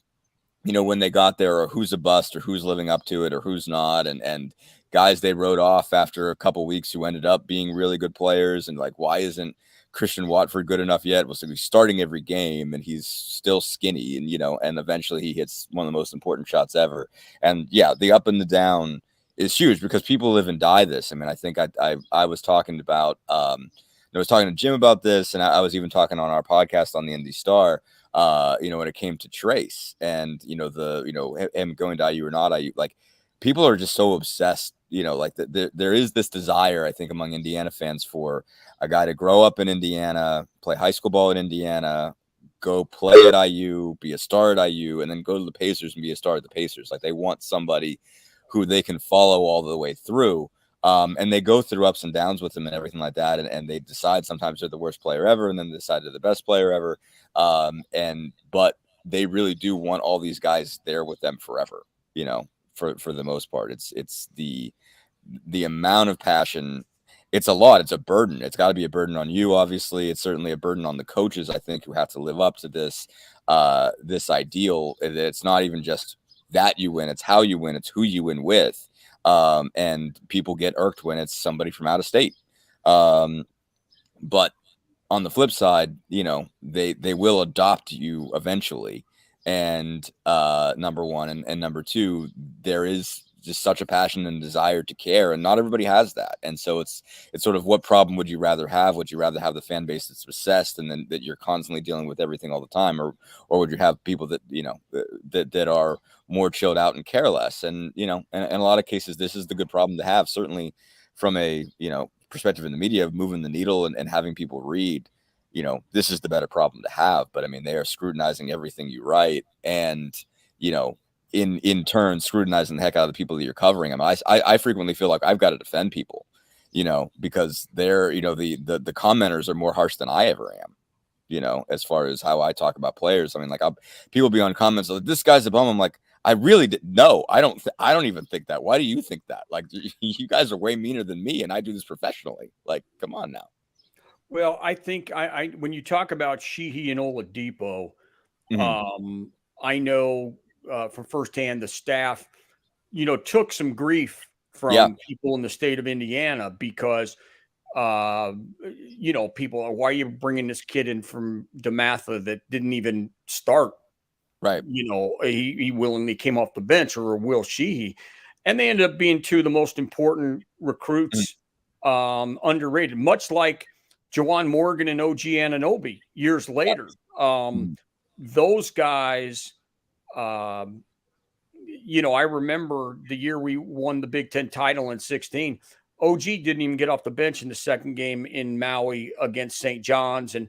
you know, when they got there, or who's a bust, or who's living up to it, or who's not, and guys they wrote off after a couple weeks who ended up being really good players, and like, why isn't Christian Watford good enough yet? Well, so he's starting every game and he's still skinny, and, you know, and eventually he hits one of the most important shots ever. And yeah, the up and the down is huge because people live and die this. I mean, I think I was talking about, I was talking to Jim about this, and I was even talking on our podcast on the Indy Star, you know, when it came to Trace and, you know, him going to IU or not IU, like, people are just so obsessed, you know, like there is this desire, I think, among Indiana fans for a guy to grow up in Indiana, play high school ball in Indiana, go play at IU, be a star at IU, and then go to the Pacers and be a star at the Pacers. Like, they want somebody who they can follow all the way through. And they go through ups and downs with him and everything like that. And they decide sometimes they're the worst player ever, and then they decide they're the best player ever. But they really do want all these guys there with them forever, you know, for the most part. It's the amount of passion. It's a lot. It's a burden. It's got to be a burden on you, obviously. It's certainly a burden on the coaches, I think, who have to live up to this ideal. It's not even just that you win, it's how you win, it's who you win with. And people get irked when it's somebody from out of state. But on the flip side, you know, they will adopt you eventually. And number one, and number two, there is just such a passion and desire to care, and not everybody has that. And so it's sort of, what problem would you rather have? Would you rather have the fan base that's obsessed and then that you're constantly dealing with everything all the time, or would you have people that, you know, that are more chilled out and care less? And, you know, and in a lot of cases, this is the good problem to have, certainly from a, you know, perspective in the media of moving the needle and having people read. You know, this is the better problem to have. But I mean, they are scrutinizing everything you write, and, you know, in turn scrutinizing the heck out of the people that you're covering. I mean, I frequently feel like I've got to defend people, you know, because they're, you know, the commenters are more harsh than I ever am, you know, as far as how I talk about players. I mean, like, people be on comments like, this guy's a bum. I'm like, I really didn't. No, I don't even think that. Why do you think that? Like, you guys are way meaner than me, and I do this professionally. Like, come on now. Well, I think I when you talk about Sheehy and Oladipo, I know from firsthand the staff, you know, took some grief from people in the state of Indiana because, you know, people are, why are you bringing this kid in from DeMatha that didn't even start? Right. You know, he willingly came off the bench, or Will Sheehy, and they ended up being two of the most important recruits, underrated, much like Jawan Morgan and OG Anunoby years later. Those guys, you know, I remember the year we won the Big Ten title in 2016. OG didn't even get off the bench in the second game in Maui against St. John's. And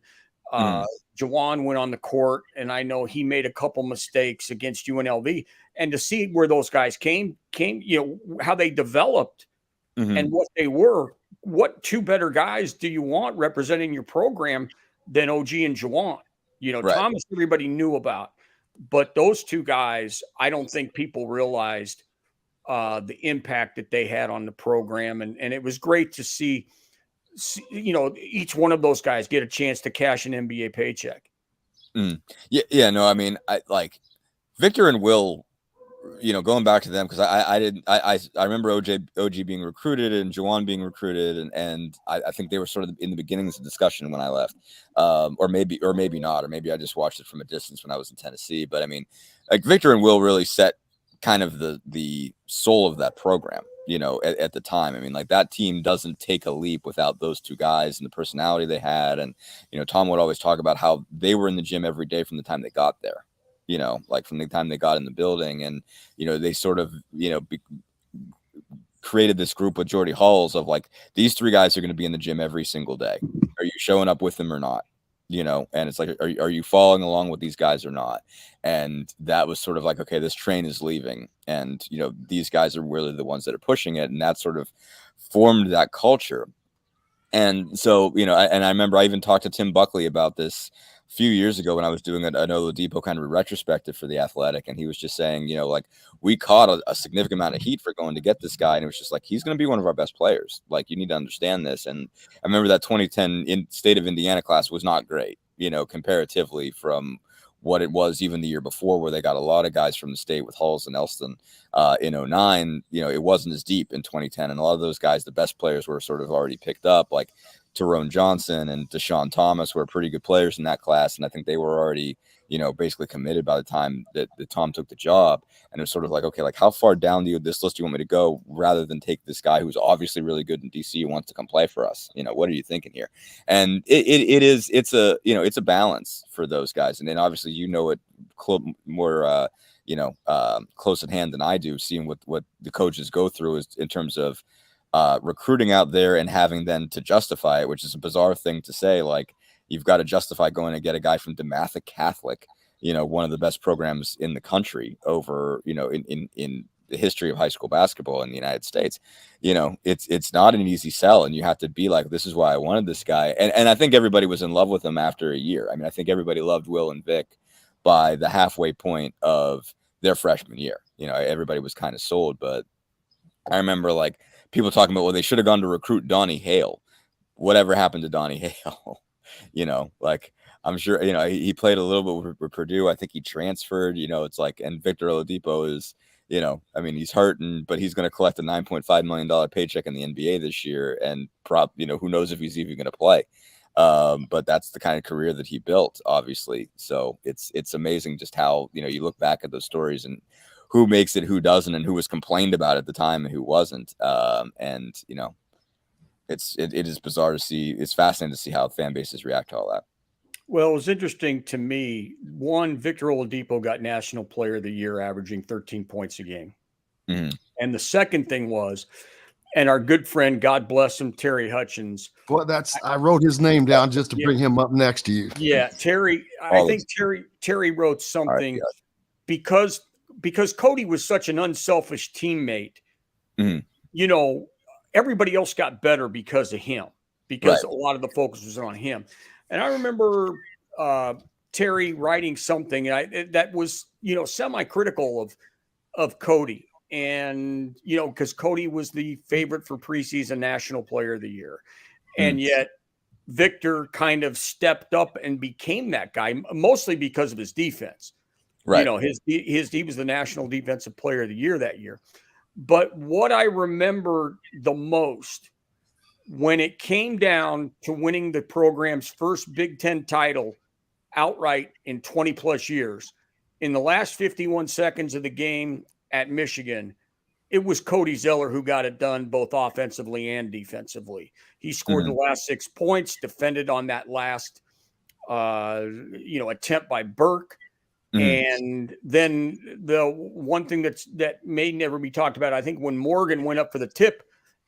Jawan went on the court, and I know he made a couple mistakes against UNLV. And to see where those guys came, you know, how they developed and what they were, what two better guys do you want representing your program than OG and Jawan? You know, Thomas, everybody knew about, but those two guys, I don't think people realized the impact that they had on the program. And it was great to see, you know, each one of those guys get a chance to cash an NBA paycheck. Yeah. No, I mean, I like Victor and Will, you know, going back to them, because I remember OG being recruited and Jawan being recruited, and I think they were sort of in the beginnings of discussion when I left, or maybe not, or maybe I just watched it from a distance when I was in Tennessee. But I mean, like, Victor and Will really set kind of the soul of that program, you know, at the time. I mean, like, that team doesn't take a leap without those two guys and the personality they had. And, you know, Tom would always talk about how they were in the gym every day from the time they got there. You know, like from the time they got in the building, and, you know, they sort of, you know, created this group with Jordy Halls of like, these three guys are going to be in the gym every single day. Are you showing up with them or not? and it's like, are you following along with these guys or not? And that was sort of like, okay, this train is leaving, and these guys are really the ones that are pushing it, and that sort of formed that culture. And so, and I remember I even talked to Tim Buckley about this a few years ago when I was doing an Oladipo kind of retrospective for The Athletic, and he was just saying, like, we caught a significant amount of heat for going to get this guy, and it was just like, he's going to be one of our best players. Like, you need to understand this. And I remember that 2010 state of Indiana class was not great, comparatively from what it was even the year before, where they got a lot of guys from the state with Hulls and Elston. In 09, it wasn't as deep in 2010. And a lot of those guys, the best players were sort of already picked up, like Tyrone Johnson and Deshaun Thomas were pretty good players in that class. And I think they were already, basically committed by the time that Tom took the job. And it was sort of like, okay, like, how far down this list do you want me to go, rather than take this guy who's obviously really good in DC who wants to come play for us? What are you thinking here? And it's a balance for those guys. And then obviously, it more, close at hand than I do, seeing what the coaches go through is in terms of recruiting out there and having then to justify it, which is a bizarre thing to say. Like, you've got to justify going to get a guy from DeMatha Catholic, one of the best programs in the country, over, in the history of high school basketball in the United States. It's not an easy sell, and you have to be like, this is why I wanted this guy. And I think everybody was in love with him after a year. I mean, I think everybody loved Will and Vic by the halfway point of their freshman year. Everybody was kind of sold, but I remember like people talking about, well, they should have gone to recruit Donnie Hale. Whatever happened to Donnie Hale? Like, I'm sure, he played a little bit with Purdue. I think he transferred, it's like, and Victor Oladipo is, I mean, he's hurting, but he's going to collect a $9.5 million paycheck in the NBA this year. And who knows if he's even going to play. But that's the kind of career that he built, obviously. So it's amazing just how, you look back at those stories and who makes it, who doesn't, and who was complained about at the time and who wasn't. It is bizarre to see. It's fascinating to see how fan bases react to all that. Well, it was interesting to me. One, Victor Oladipo got National Player of the Year, averaging 13 points a game. Mm-hmm. And the second thing was, and our good friend, God bless him, Terry Hutchins. Well, I wrote his name down just to bring him up next to you. Yeah, Terry. I think Terry wrote something because Cody was such an unselfish teammate. Mm-hmm. Everybody else got better because of him, because a lot of the focus was on him. And I remember Terry writing something that was, semi-critical of Cody. And, because Cody was the favorite for preseason National Player of the Year. And yet Victor kind of stepped up and became that guy, mostly because of his defense. Right. He was the National Defensive Player of the Year that year. But what I remember the most, when it came down to winning the program's first Big Ten title outright in 20 plus years, in the last 51 seconds of the game at Michigan, it was Cody Zeller who got it done both offensively and defensively. He scored the last 6 points, defended on that last, attempt by Burke. And then the one thing that may never be talked about, I think when Morgan went up for the tip,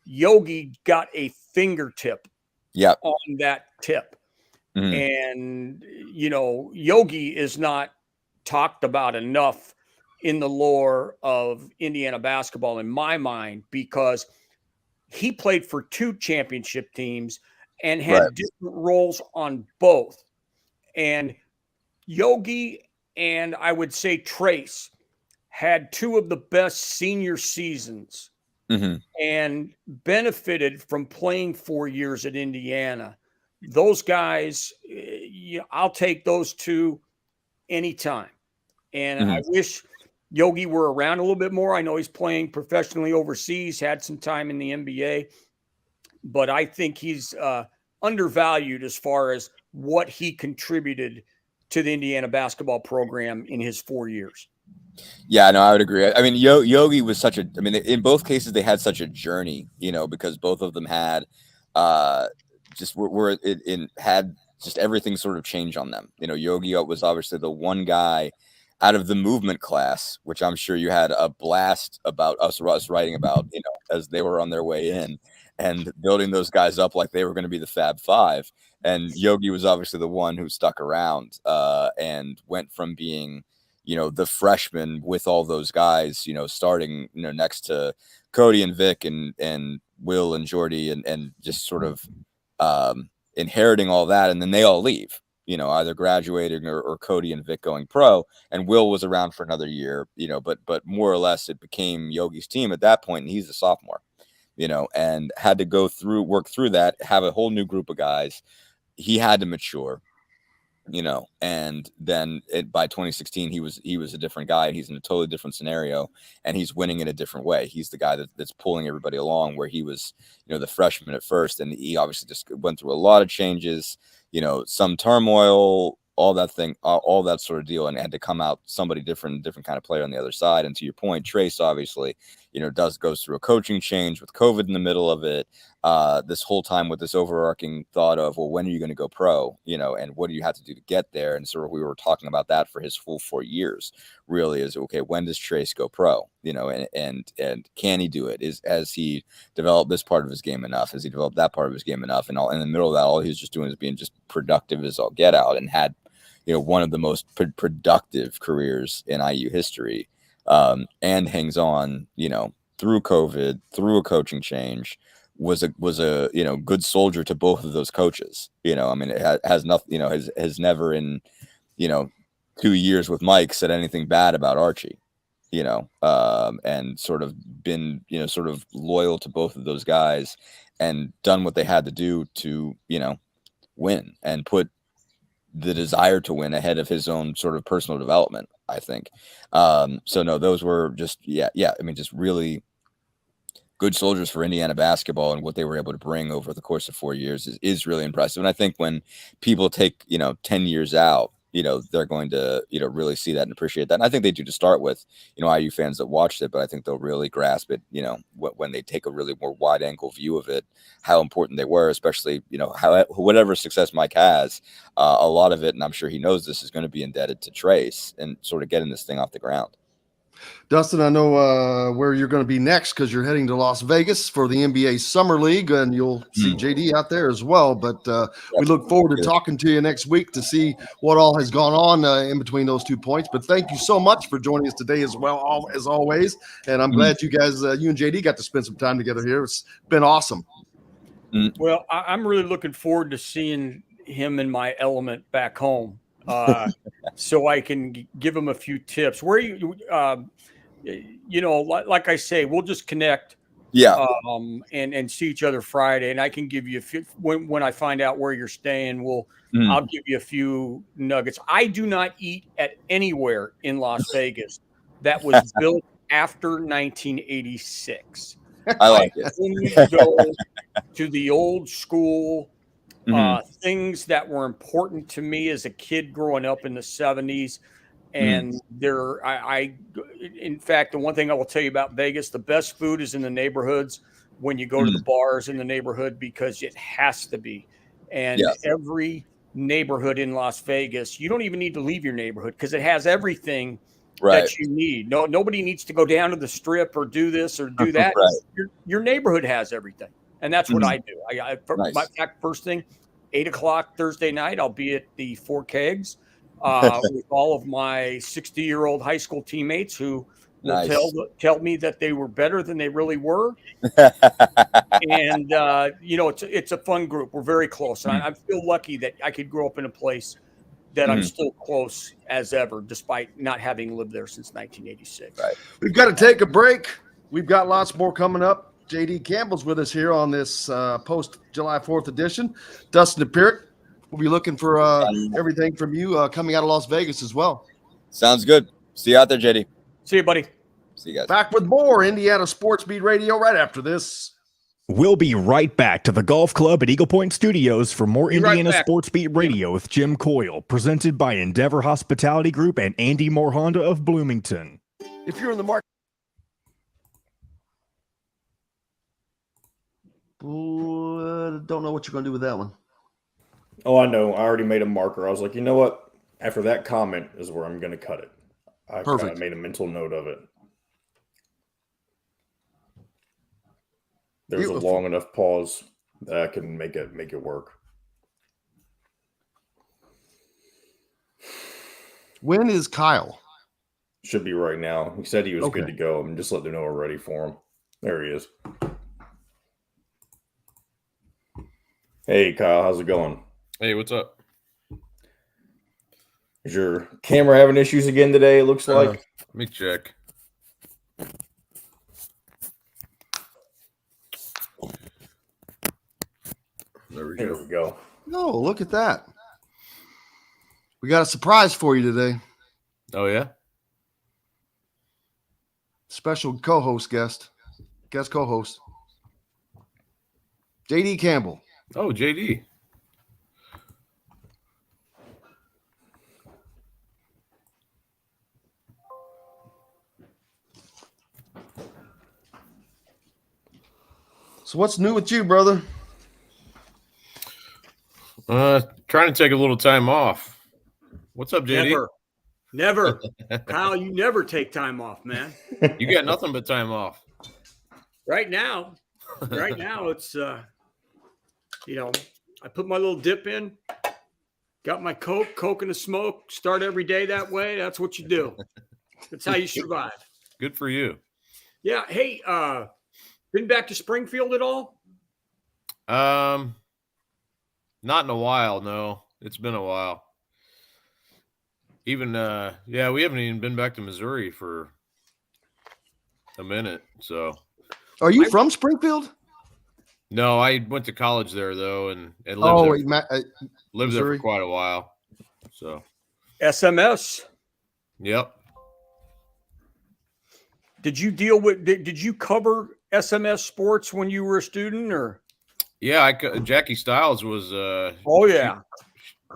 Yogi got a fingertip on that tip. And, Yogi is not talked about enough in the lore of Indiana basketball, in my mind, because he played for 2 championship teams and had different roles on both. And Yogi and I would say Trace had 2 of the best senior seasons and benefited from playing 4 years at Indiana. Those guys, I'll take those 2 anytime. And I wish Yogi were around a little bit more. I know he's playing professionally overseas, had some time in the NBA, but I think he's undervalued as far as what he contributed to the Indiana basketball program in his 4 years. Yeah, no, I would agree. I mean, Yogi was in both cases, they had such a journey, because both of them had had just everything sort of change on them. Yogi was obviously the one guy out of the movement class, which I'm sure you had a blast about us writing about, as they were on their way in. and building those guys up like they were going to be the Fab Five. And Yogi was obviously the one who stuck around and went from being, the freshman with all those guys, starting, next to Cody and Vic and Will and Jordy and just sort of inheriting all that. And then they all leave, either graduating or Cody and Vic going pro. And Will was around for another year, but more or less it became Yogi's team at that point, and he's a sophomore, and had to work through that, have a whole new group of guys. He had to mature, and then by 2016, he was a different guy. He's in a totally different scenario, and he's winning in a different way. He's the guy that's pulling everybody along, where he was, the freshman at first, and he obviously just went through a lot of changes, some turmoil, all that thing, all that sort of deal, and had to come out somebody different kind of player on the other side. And to your point, Trace obviously, goes through a coaching change with COVID in the middle of it. This whole time with this overarching thought of, well, when are you going to go pro? And what do you have to do to get there? And sort of we were talking about that for his full 4 years. Really, is okay. When does Trace go pro? And can he do it? Has he developed this part of his game enough? Has he developed that part of his game enough? And all in the middle of that, all he was just doing is being just productive as all get out, and had one of the most productive careers in IU history, and hangs on, through COVID, through a coaching change, was a good soldier to both of those coaches. It has nothing, has never in 2 years with Mike said anything bad about Archie, and sort of been, sort of loyal to both of those guys, and done what they had to do to, win, and put the desire to win ahead of his own sort of personal development, I think. So no, those were just, just really good soldiers for Indiana basketball, and what they were able to bring over the course of 4 years is really impressive. And I think when people take, 10 years out, they're going to, really see that and appreciate that. And I think they do to start with, IU fans that watched it, but I think they'll really grasp it, when they take a really more wide angle view of it, how important they were, especially, whatever success Mike has, a lot of it, and I'm sure he knows this, is going to be indebted to Trace and sort of getting this thing off the ground. Dustin, I know where you're going to be next, because you're heading to Las Vegas for the NBA Summer League, and you'll see JD out there as well. But we look forward to talking to you next week to see what all has gone on in between those 2 points. But thank you so much for joining us today as well, as always. And I'm glad you guys, you and JD, got to spend some time together here. It's been awesome. Well, I'm really looking forward to seeing him in my element back home. So I can give him a few tips. Where like I say, we'll just connect, and see each other Friday, and I can give you a few when I find out where you're staying. I'll give you a few nuggets. I do not eat at anywhere in Las Vegas that was built after 1986. I like it. Only go to the old school. Things that were important to me as a kid growing up in the 70s. And in fact, the one thing I will tell you about Vegas, the best food is in the neighborhoods when you go to the bars in the neighborhood, because it has to be. And every neighborhood in Las Vegas, you don't even need to leave your neighborhood, because it has everything that you need. Nobody needs to go down to the strip or do this or do that. Your neighborhood has everything. And that's what I do. My first thing, 8 o'clock Thursday night, I'll be at the Four Kegs with all of my 60-year-old high school teammates who will tell me that they were better than they really were. And, it's a fun group. We're very close. I feel lucky that I could grow up in a place that I'm still close as ever, despite not having lived there since 1986. Right. We've got to take a break. We've got lots more coming up. JD Campbell's with us here on this post-July 4th edition. Dustin Dopirak, we'll be looking for everything from you coming out of Las Vegas as well. Sounds good. See you out there, JD. See you, buddy. See you guys. Back with more Indiana Sports Beat Radio right after this. We'll be right back to the Golf Club at Eagle Point Studios for more Indiana Sports Beat Radio with Jim Coyle, presented by Endeavor Hospitality Group and Andy Moore Honda of Bloomington. If you're in the market, don't know what you're going to do with that one. Oh, I know. I already made a marker. I was like, you know what? After that comment is where I'm going to cut it. I made a mental note of it. there's Beautiful. a long enough pause that I can make it work. When is Kyle? Should be right now. He said he was Okay. good to go. I'm just letting him know we're ready for him. There he is. Hey, Kyle, how's it going? Hey, what's up? Is your camera having issues again today? It looks like. Let me check. There we go. Oh, look at that. We got a surprise for you today. Oh, yeah? Special guest co-host. JD Campbell. Oh, JD. So what's new with you, brother? Trying to take a little time off. What's up, JD? Never. Kyle, you never take time off, man. You got nothing but time off. Right now it's I put my little dip in, got my Coke and a smoke, start every day that way. That's what you do. That's how you survive. Good for you. Yeah. Hey, been back to Springfield at all? Not in a while, no. It's been a while. Even we haven't even been back to Missouri for a minute. So Are you from Springfield? no, I went to college there though, and lived Lived there for quite a while. So SMS. yep. Did you cover SMS sports when you were a student or? Yeah, Jackie Stiles was Oh yeah.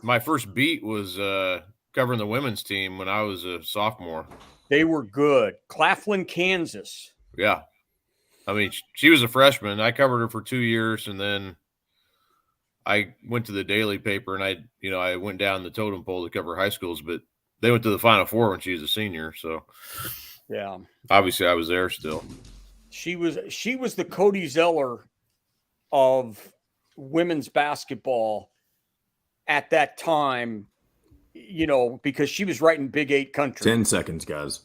my first beat was covering the women's team when I was a sophomore. They were good. Claflin, Kansas. Yeah. I mean, she was a freshman. I covered her for 2 years, and then I went to the daily paper, and I went down the totem pole to cover high schools, but they went to the Final Four when she was a senior. So Yeah. obviously I was there still. She was the Cody Zeller of women's basketball at that time, because she was right in Big 8 country. 10 seconds, guys.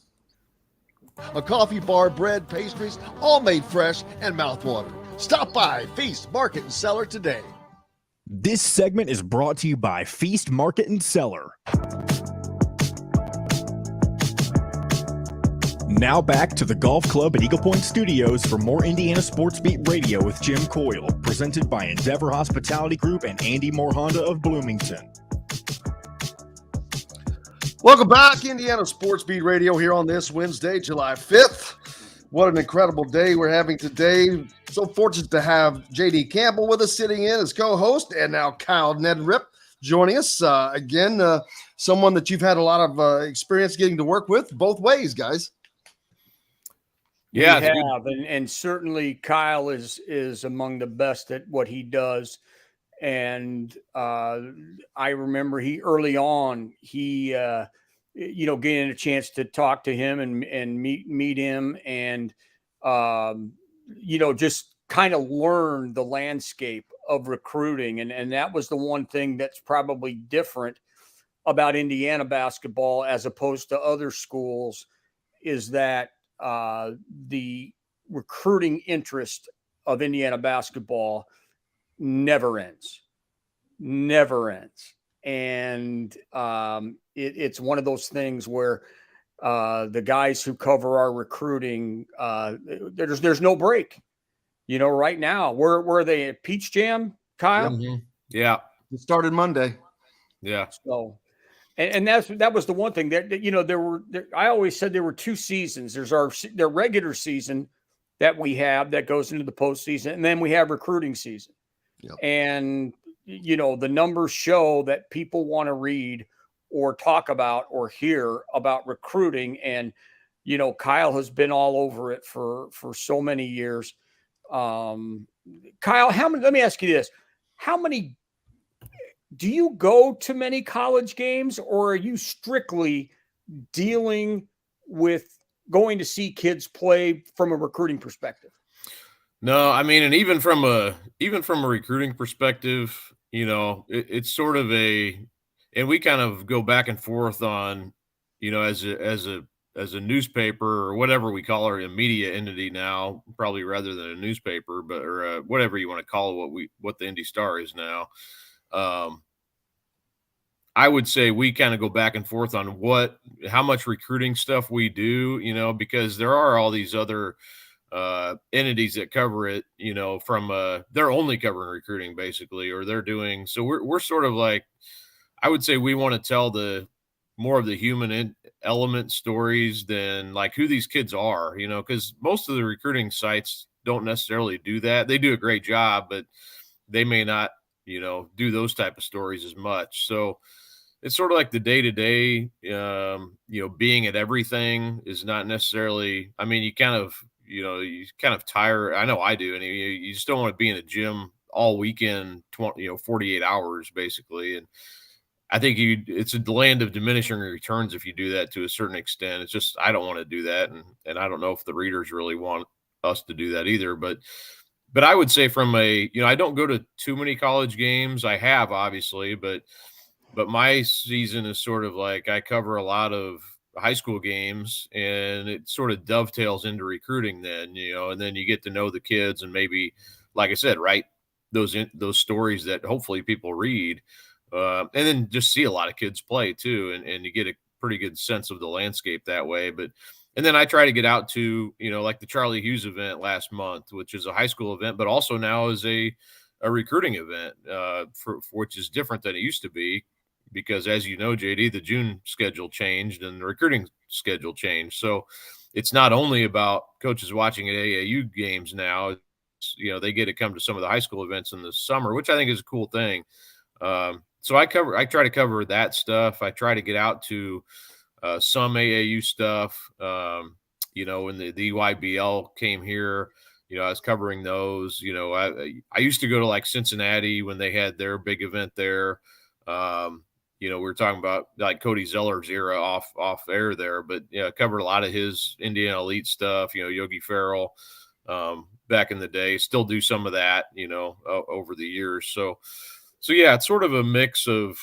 A coffee bar, bread, pastries, all made fresh and mouthwatering. Stop by Feast Market and Cellar today. This segment is brought to you by Feast Market and Cellar. Now back to the Golf Club at Eagle Point Studios for more Indiana Sports Beat Radio with Jim Coyle, presented by Endeavor Hospitality Group and Andy Moore Honda of Bloomington. Welcome back, Indiana Sports Beat Radio here on this Wednesday, July 5th. What an incredible day we're having today. So fortunate to have JD Campbell with us sitting in as co-host, and now Kyle Neddenriep joining us. Again, someone that you've had a lot of experience getting to work with both ways, guys. Yeah, we have, and certainly Kyle is among the best at what he does. And I remember getting a chance to talk to him and meet him, and just kind of learn the landscape of recruiting. And that was the one thing that's probably different about Indiana basketball as opposed to other schools, is that the recruiting interest of Indiana basketball never ends. And it's one of those things where the guys who cover our recruiting, there's no break. Right now, where are they at Peach Jam, Kyle? Mm-hmm. Yeah. It started Monday. Yeah. So, and that was the one thing that I always said there were two seasons. There's their regular season that we have that goes into the postseason, and then we have recruiting season. Yep. And the numbers show that people want to read or talk about or hear about recruiting, and Kyle has been all over it for so many years. Kyle, let me ask you this: do you go to many college games, or are you strictly dealing with going to see kids play from a recruiting perspective? No, I mean, and even from a recruiting perspective, it's sort of and we kind of go back and forth on, as a newspaper or whatever we call it, a media entity now, probably rather than a newspaper, but or whatever you want to call it, what the Indy Star is now. I would say we kind of go back and forth on how much recruiting stuff we do, because there are all these other entities that cover it, from they're only covering recruiting basically, or they're doing, so we're sort of like, I would say we want to tell the more of the human element stories than like who these kids are, because most of the recruiting sites don't necessarily do that. They do a great job, but they may not, do those type of stories as much. So it's sort of like the day-to-day, being at everything is not necessarily, I mean, you kind of tire. I know I do. And you just don't want to be in a gym all weekend, 48 hours basically. And I think it's a land of diminishing returns if you do that to a certain extent. It's just, I don't want to do that. And I don't know if the readers really want us to do that either, but I would say I don't go to too many college games. I have obviously, but my season is sort of like I cover a lot of high school games, and it sort of dovetails into recruiting then, and then you get to know the kids and maybe, like I said, write those stories that hopefully people read, and then just see a lot of kids play too. And you get a pretty good sense of the landscape that way. And then I try to get out to, like the Charlie Hughes event last month, which is a high school event, but also now is a recruiting event, for which is different than it used to be. Because as you know, JD, the June schedule changed and the recruiting schedule changed. So it's not only about coaches watching at AAU games now. They get to come to some of the high school events in the summer, which I think is a cool thing. So I try to cover that stuff. I try to get out to some AAU stuff. When the EYBL came here, I was covering those. I used to go to like Cincinnati when they had their big event there. We were talking about like Cody Zeller's era off air there, but covered a lot of his Indiana Elite stuff, Yogi Ferrell, back in the day, still do some of that, over the years. So yeah, it's sort of a mix of,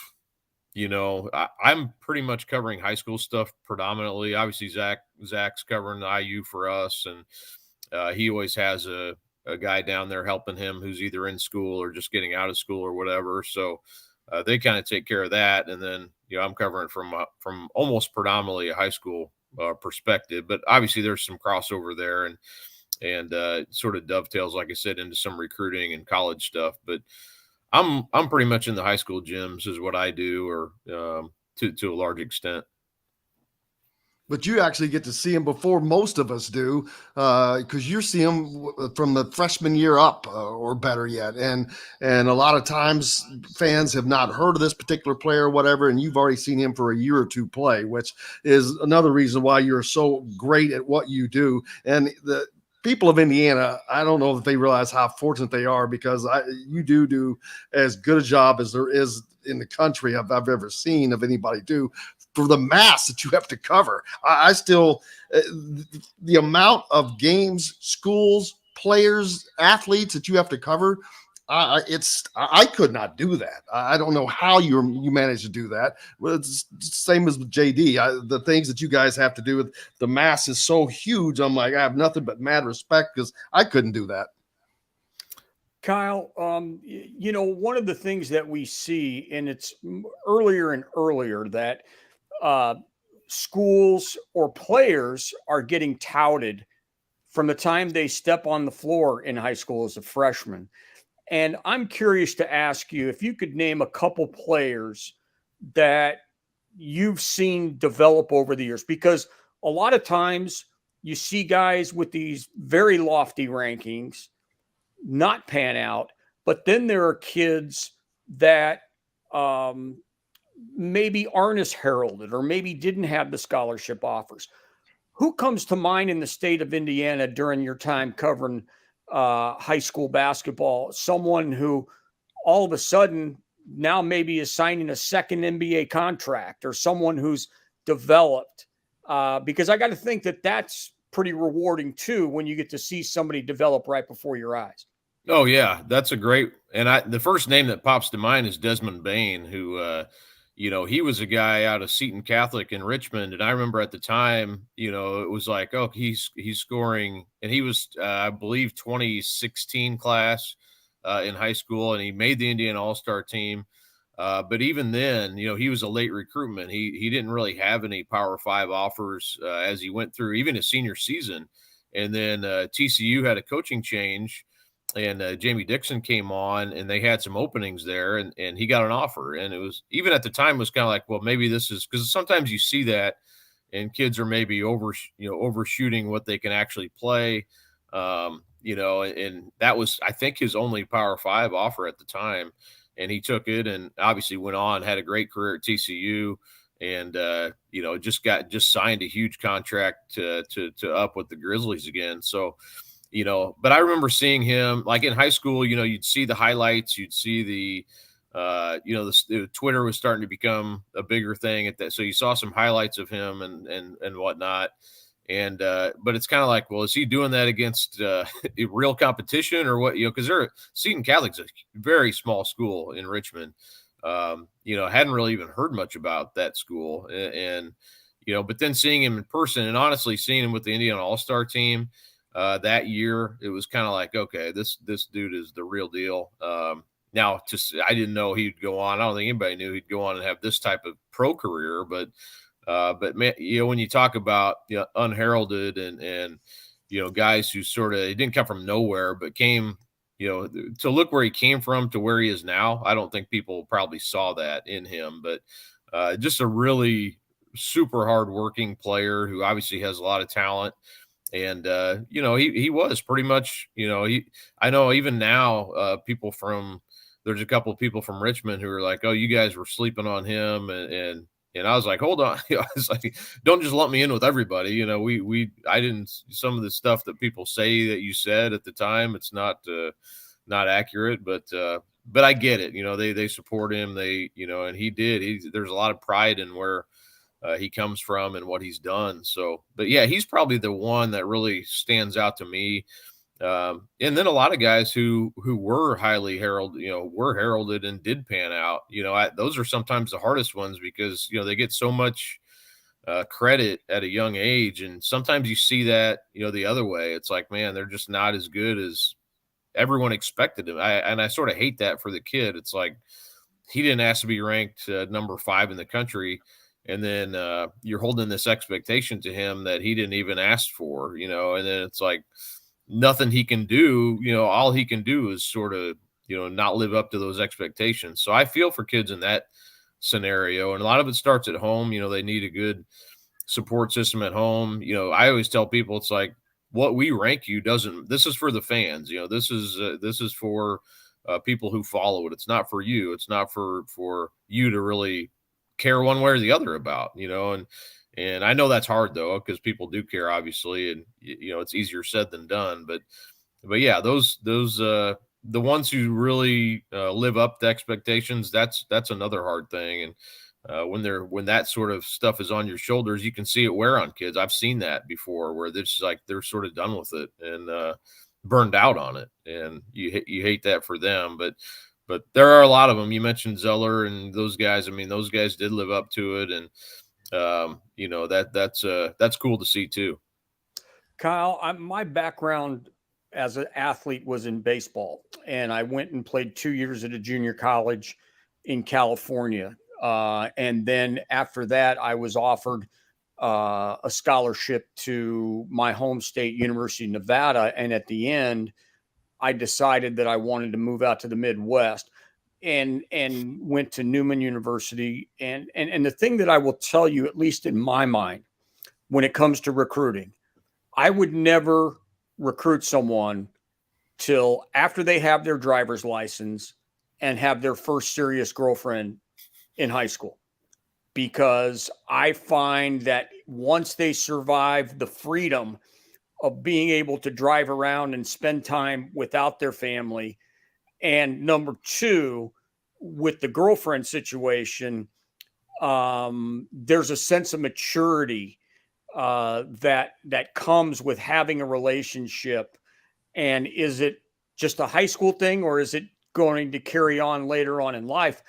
I'm pretty much covering high school stuff predominantly. Obviously Zach's covering the IU for us. And he always has a guy down there helping him who's either in school or just getting out of school or whatever. So, they kind of take care of that. And then, I'm covering from almost predominantly a high school perspective, but obviously there's some crossover there and sort of dovetails, like I said, into some recruiting and college stuff. But I'm pretty much in the high school gyms is what I do, or to a large extent. But you actually get to see him before most of us do, because you see him from the freshman year up, or better yet. And a lot of times fans have not heard of this particular player or whatever, and you've already seen him for a year or two play, which is another reason why you're so great at what you do. And the people of Indiana, I don't know if they realize how fortunate they are, because you do as good a job as there is in the country I've ever seen of anybody do, for the mass that you have to cover. I still, the amount of games, schools, players, athletes that you have to cover, I could not do that. I don't know how you manage to do that. Well, it's the same as with JD. The things that you guys have to do with the mass is so huge. I'm like, I have nothing but mad respect, because I couldn't do that. Kyle, one of the things that we see, and it's earlier and earlier, that schools or players are getting touted from the time they step on the floor in high school as a freshman. And I'm curious to ask you if you could name a couple players that you've seen develop over the years, because a lot of times you see guys with these very lofty rankings not pan out, but then there are kids that maybe aren't as heralded, or maybe didn't have the scholarship offers. Who comes to mind in the state of Indiana during your time covering high school basketball? Someone who all of a sudden now maybe is signing a second NBA contract, or someone who's developed, because I got to think that that's pretty rewarding too when you get to see somebody develop right before your eyes. Oh yeah, that's a great. And the first name that pops to mind is Desmond Bain, who, he was a guy out of Seton Catholic in Richmond, and I remember at the time, it was like, oh, he's scoring, and he was, I believe, 2016 class in high school, and he made the Indiana All-Star team. But even then, he was a late recruitment. He didn't really have any Power 5 offers as he went through even his senior season, and then TCU had a coaching change. And Jamie Dixon came on, and they had some openings there, and he got an offer. And it was, even at the time, was kind of like, well, maybe this is, because sometimes you see that, and kids are maybe overshooting what they can actually play, and that was, I think, his only Power 5 offer at the time, and he took it, and obviously went on, had a great career at TCU, and just signed a huge contract to up with the Grizzlies again. So. But I remember seeing him like in high school, you'd see the highlights, you'd see the Twitter was starting to become a bigger thing at that. So you saw some highlights of him and whatnot. And, but it's kind of like, well, is he doing that against real competition or what, because Seton Catholic's a very small school in Richmond. Hadn't really even heard much about that school and but then seeing him in person and honestly seeing him with the Indiana All-Star team, that year, it was kind of like, okay, this dude is the real deal. Now, I didn't know he'd go on. I don't think anybody knew he'd go on and have this type of pro career. But man, when you talk about unheralded and guys who sort of, he didn't come from nowhere, but came, to look where he came from to where he is now. I don't think people probably saw that in him, but just a really super hardworking player who obviously has a lot of talent. And, he was pretty much, I know even now there's a couple of people from Richmond who are like, oh, you guys were sleeping on him. And I was like, hold on. I was like, don't just lump me in with everybody. I didn't, some of the stuff that people say that you said at the time, it's not accurate, but I get it. They support him. And he did, there's a lot of pride in where, he comes from and what he's done. So, but yeah, he's probably the one that really stands out to me. And then a lot of guys who were highly heralded, were heralded and did pan out. Those are sometimes the hardest ones because they get so much credit at a young age, and sometimes you see that the other way. It's like, man, they're just not as good as everyone expected them. I sort of hate that for the kid. It's like he didn't ask to be ranked number 5 in the country. And then you're holding this expectation to him that he didn't even ask for, and then it's like nothing he can do, all he can do is sort of, not live up to those expectations. So I feel for kids in that scenario. And a lot of it starts at home. They need a good support system at home. I always tell people, it's like what we rank you this is for the fans. This is for people who follow it. It's not for you. It's not for you to really care one way or the other about, and I know that's hard though, because people do care, obviously, and it's easier said than done, but yeah, those the ones who really live up to expectations, that's another hard thing. And when that sort of stuff is on your shoulders, you can see it wear on kids. I've seen that before where it's like they're sort of done with it and burned out on it, and you hate that for them. But there are a lot of them. You mentioned Zeller and those guys. I mean, those guys did live up to it, and that's cool to see too. Kyle, my background as an athlete was in baseball, and I went and played 2 years at a junior college in California, and then after that, I was offered a scholarship to my home state, University of Nevada, and at the end, I decided that I wanted to move out to the Midwest and went to Newman University. And the thing that I will tell you, at least in my mind, when it comes to recruiting, I would never recruit someone till after they have their driver's license and have their first serious girlfriend in high school. Because I find that once they survive the freedom of being able to drive around and spend time without their family. And number 2, with the girlfriend situation, there's a sense of maturity that comes with having a relationship. And is it just a high school thing, or is it going to carry on later on in life?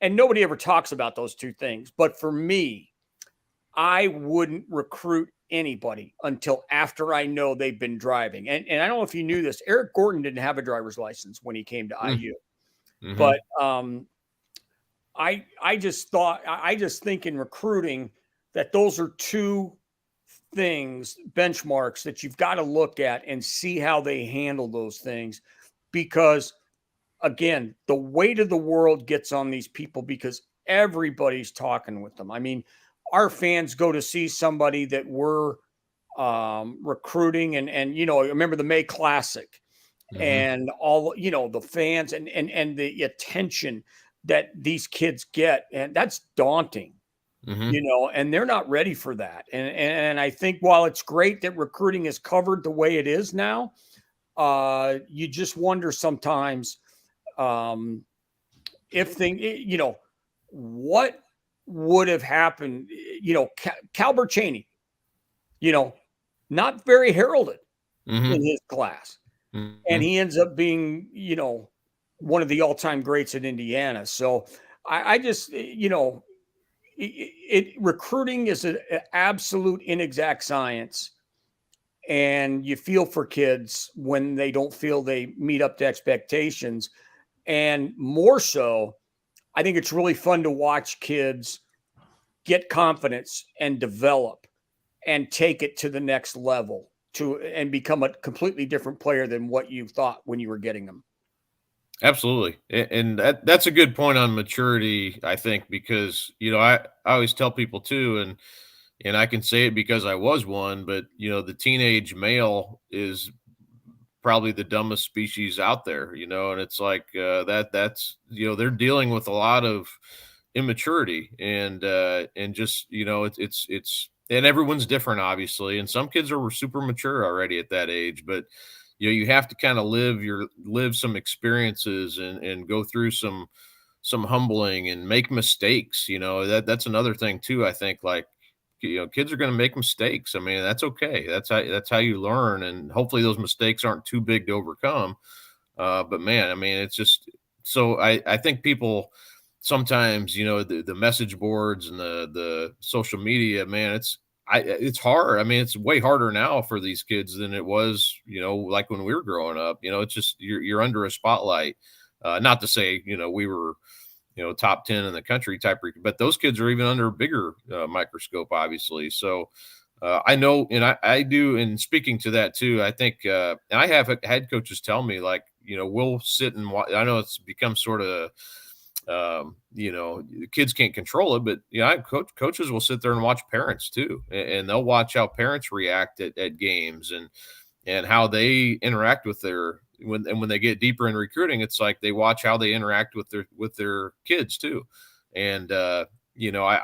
And nobody ever talks about those two things. But for me, I wouldn't recruit anybody until after I know they've been driving. And I don't know if you knew this, Eric Gordon didn't have a driver's license when he came to IU. Mm-hmm. But I just think in recruiting that those are two things, benchmarks that you've got to look at and see how they handle those things. Because again, the weight of the world gets on these people because everybody's talking with them. I mean, our fans go to see somebody that we're recruiting and remember the May Classic and all, the fans and the attention that these kids get. And that's daunting, and they're not ready for that. And I think while it's great that recruiting is covered the way it is now, you just wonder sometimes if what would have happened, Calbert Cheney, not very heralded in his class. And he ends up being, one of the all-time greats at Indiana. So I just, recruiting is an absolute inexact science. And you feel for kids when they don't feel they meet up to expectations. And more so, I think it's really fun to watch kids get confidence and develop and take it to the next level and become a completely different player than what you thought when you were getting them. Absolutely. And that's a good point on maturity, I think, because, I always tell people too, and I can say it because I was one, but, the teenage male is probably the dumbest species out there, and it's like that's they're dealing with a lot of immaturity and just it's and everyone's different, obviously, and some kids are super mature already at that age, but you have to kind of live some experiences and go through some humbling and make mistakes. That's another thing too. I think kids are going to make mistakes. I mean, that's okay. That's how you learn. And hopefully those mistakes aren't too big to overcome. But man, I mean, it's just, so I think people sometimes, the message boards and the social media, man, it's hard. I mean, it's way harder now for these kids than it was, like when we were growing up. It's just you're under a spotlight. Not to say, we were, top 10 in the country type, but those kids are even under a bigger microscope, obviously. So I know, and I do. And speaking to that too, I think, and I have had coaches tell me we'll sit and watch. I know it's become sort of, kids can't control it, but coaches will sit there and watch parents too, and they'll watch how parents react at games and how they interact with when they get deeper in recruiting. It's like they watch how they interact with their kids too, and I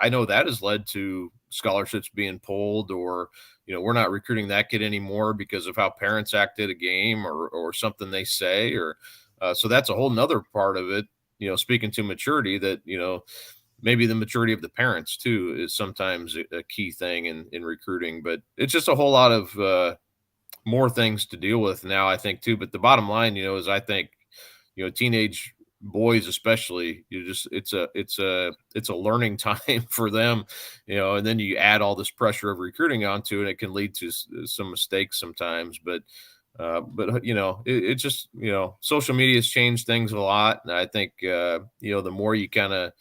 know that has led to scholarships being pulled, or we're not recruiting that kid anymore because of how parents act at a game or something they say, or so that's a whole nother part of it. Speaking to maturity, that, maybe the maturity of the parents too is sometimes a key thing in recruiting, but it's just a whole lot of more things to deal with now, I think too. But the bottom line, is I think, teenage boys, especially, it's a learning time for them, and then you add all this pressure of recruiting onto it, and it can lead to some mistakes sometimes, but it just, social media has changed things a lot. And I think, the more you kind of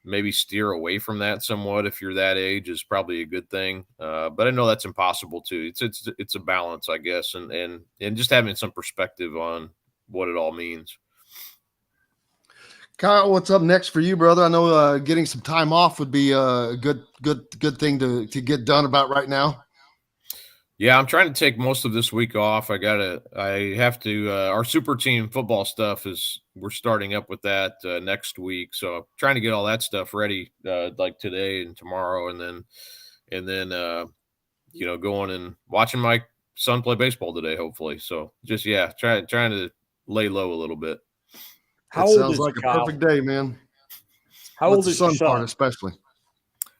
maybe steer away from that somewhat, if you're that age, is probably a good thing. But I know that's impossible too. It's a balance, I guess. And just having some perspective on what it all means. Kyle, what's up next for you, brother? I know getting some time off would be a good thing to get done about right now. Yeah, I'm trying to take most of this week off. I have to, our super team football stuff we're starting up with that next week. So I'm trying to get all that stuff ready like today and tomorrow. And then, going and watching my son play baseball today, hopefully. So just, trying to lay low a little bit. How old sounds like Kyle? A perfect day, man. How old is the your son? Part especially?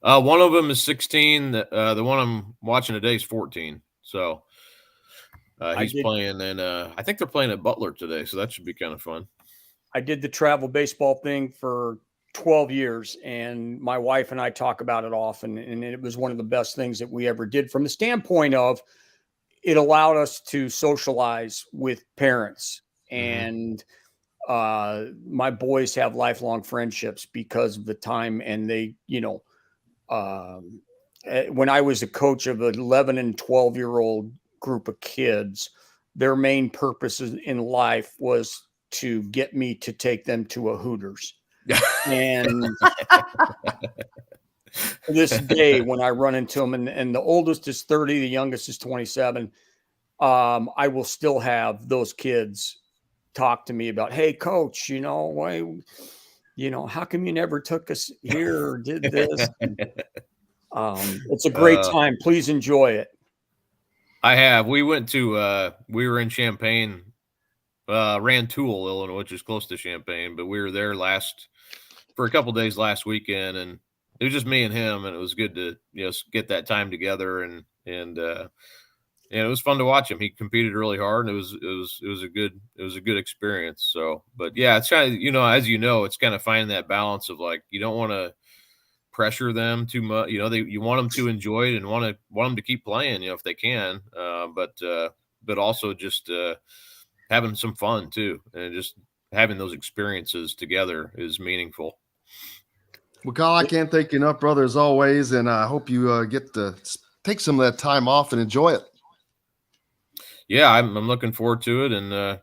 One of them is 16. The one I'm watching today is 14. So he's playing, and I think they're playing at Butler today. So that should be kind of fun. I did the travel baseball thing for 12 years, and my wife and I talk about it often. And it was one of the best things that we ever did from the standpoint of it allowed us to socialize with parents. And my boys have lifelong friendships because of the time. And they, when I was a coach of an 11 and 12-year-old group of kids, their main purpose in life was to get me to take them to a Hooters. And to this day, when I run into them, and the oldest is 30, the youngest is 27, I will still have those kids talk to me about, hey, coach, why, how come you never took us here or did this? It's a great time. Please enjoy it. I have. We went to, we were in Champaign, Rantoul, Illinois, which is close to Champaign, but we were there for a couple days last weekend, and it was just me and him, and it was good to get that time together, and it was fun to watch him. He competed really hard, and it was a good experience. So, but yeah, it's kind of as it's kind of finding that balance of like you don't want to pressure them too much. You want them to enjoy it and want them to keep playing, if they can, but also just having some fun too, and just having those experiences together is meaningful. Well, Kyle, I can't thank you enough, brother, as always, and I hope you get to take some of that time off and enjoy it. Yeah, I'm looking forward to it, and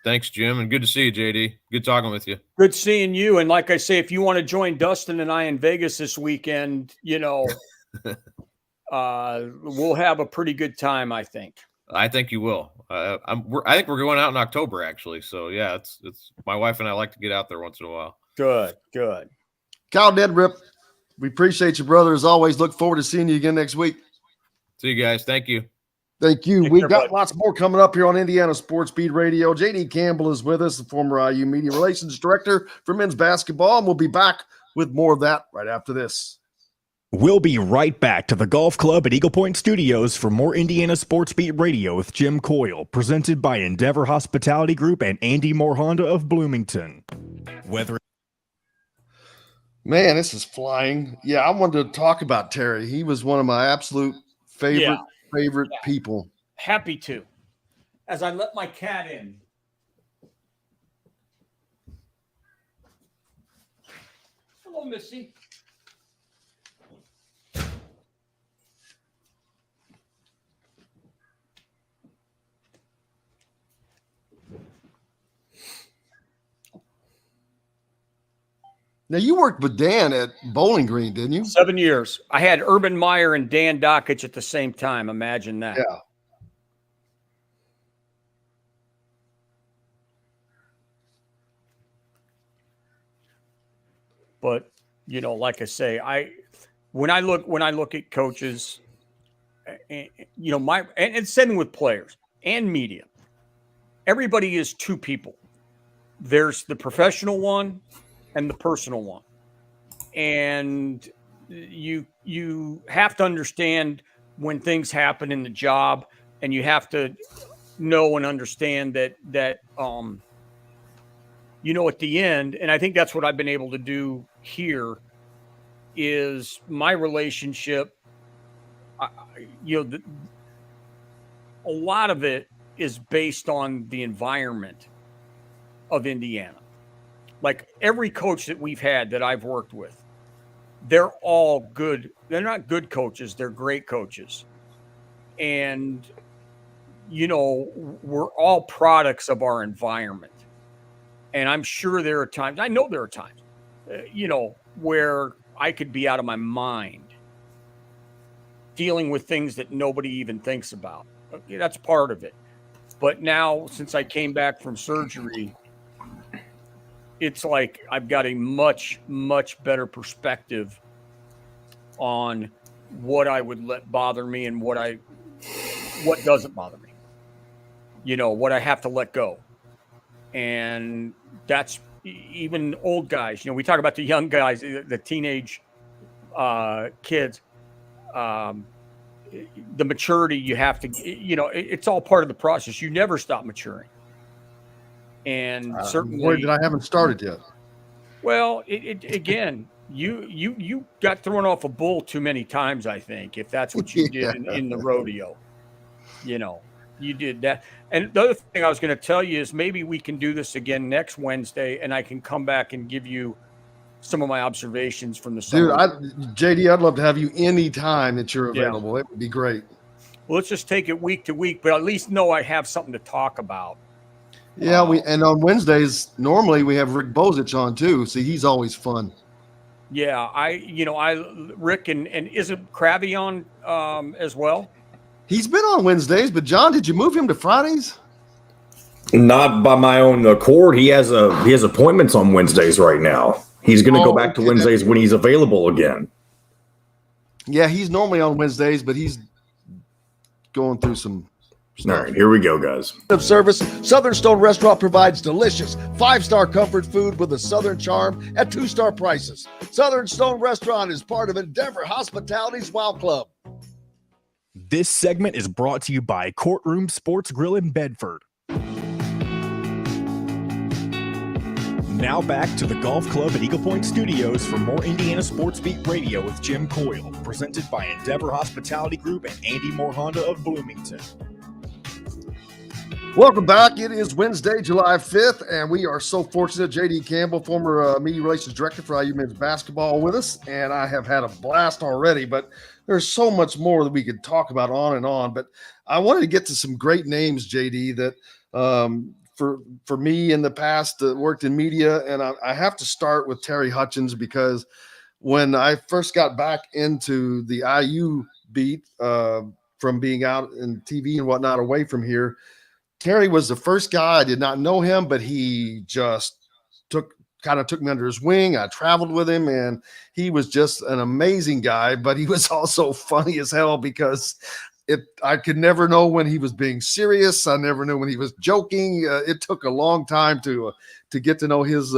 thanks, Jim, and good to see you, JD. Good talking with you. Good seeing you, and like I say, if you want to join Dustin and I in Vegas this weekend, we'll have a pretty good time, I think. I think you will. I think we're going out in October, actually. So yeah, it's my wife and I like to get out there once in a while. Good. Kyle Neddenriep, we appreciate you, brother. As always, look forward to seeing you again next week. See you guys. Thank you. Thank you. We've got lots more coming up here on Indiana Sports Beat Radio. JD Campbell is with us, the former IU Media Relations Director for men's basketball, and we'll be back with more of that right after this. We'll be right back to the Golf Club at Eagle Point Studios for more Indiana Sports Beat Radio with Jim Coyle, presented by Endeavor Hospitality Group and Andy Moore Honda of Bloomington. Man, this is flying. Yeah, I wanted to talk about Terry. He was one of my absolute favorite people. Happy to. As I let my cat in. Hello, Missy. Now, you worked with Dan at Bowling Green, didn't you? 7 years. I had Urban Meyer and Dan Dockich at the same time. Imagine that. Yeah. But, like I say, when I look at coaches, and same with players and media, everybody is two people. There's the professional one and the personal one. And you have to understand when things happen in the job, and you have to know and understand that at the end, and I think that's what I've been able to do here, is my relationship, a lot of it is based on the environment of Indiana. Like every coach that we've had that I've worked with, they're all good. They're not good coaches. They're great coaches. And, we're all products of our environment. And I'm sure there are times, I know there are times, where I could be out of my mind dealing with things that nobody even thinks about. Okay, that's part of it. But now, since I came back from surgery, it's like I've got a much, much better perspective on what I would let bother me and what doesn't bother me. What I have to let go. And that's even old guys. We talk about the young guys, the teenage kids, the maturity you have to, it's all part of the process. You never stop maturing. And certainly, I'm worried that I haven't started yet. Well, again, you got thrown off a bull too many times, I think, if that's what you did in the rodeo. You did that. And the other thing I was going to tell you is maybe we can do this again next Wednesday, and I can come back and give you some of my observations from the summer. Dude, JD, I'd love to have you any time that you're available. Yeah. It would be great. Well, let's just take it week to week, but at least know I have something to talk about. Yeah, and on Wednesdays normally we have Rick Bozich on too. See, he's always fun. Yeah, Rick and isn't Kravy on as well? He's been on Wednesdays, but John, did you move him to Fridays? Not by my own accord. He has appointments on Wednesdays right now. He's going to go back to Wednesdays when he's available again. Yeah, he's normally on Wednesdays, but he's going through some stuff. All right, here we go, guys. Of service, Southern Stone Restaurant provides delicious 5-star comfort food with a Southern charm at 2-star prices. Southern Stone Restaurant is part of Endeavor Hospitality's Wow Club. This segment is brought to you by Courtroom Sports Grill in Bedford. Now back to the Golf Club at Eagle Point Studios for more Indiana Sports Beat Radio with Jim Coyle, presented by Endeavor Hospitality Group and Andy Moore Honda of Bloomington. Welcome back. It is Wednesday, July 5th, and we are so fortunate. J.D. Campbell, former media relations director for IU men's basketball, with us, and I have had a blast already, but there's so much more that we could talk about on and on. But I wanted to get to some great names, J.D., that for me in the past worked in media, and I have to start with Terry Hutchins, because when I first got back into the IU beat from being out in TV and whatnot away from here, Terry was the first guy. I did not know him, but he just took me under his wing. I traveled with him, and he was just an amazing guy, but he was also funny as hell, because I could never know when he was being serious. I never knew when he was joking. It took a long time to get to know his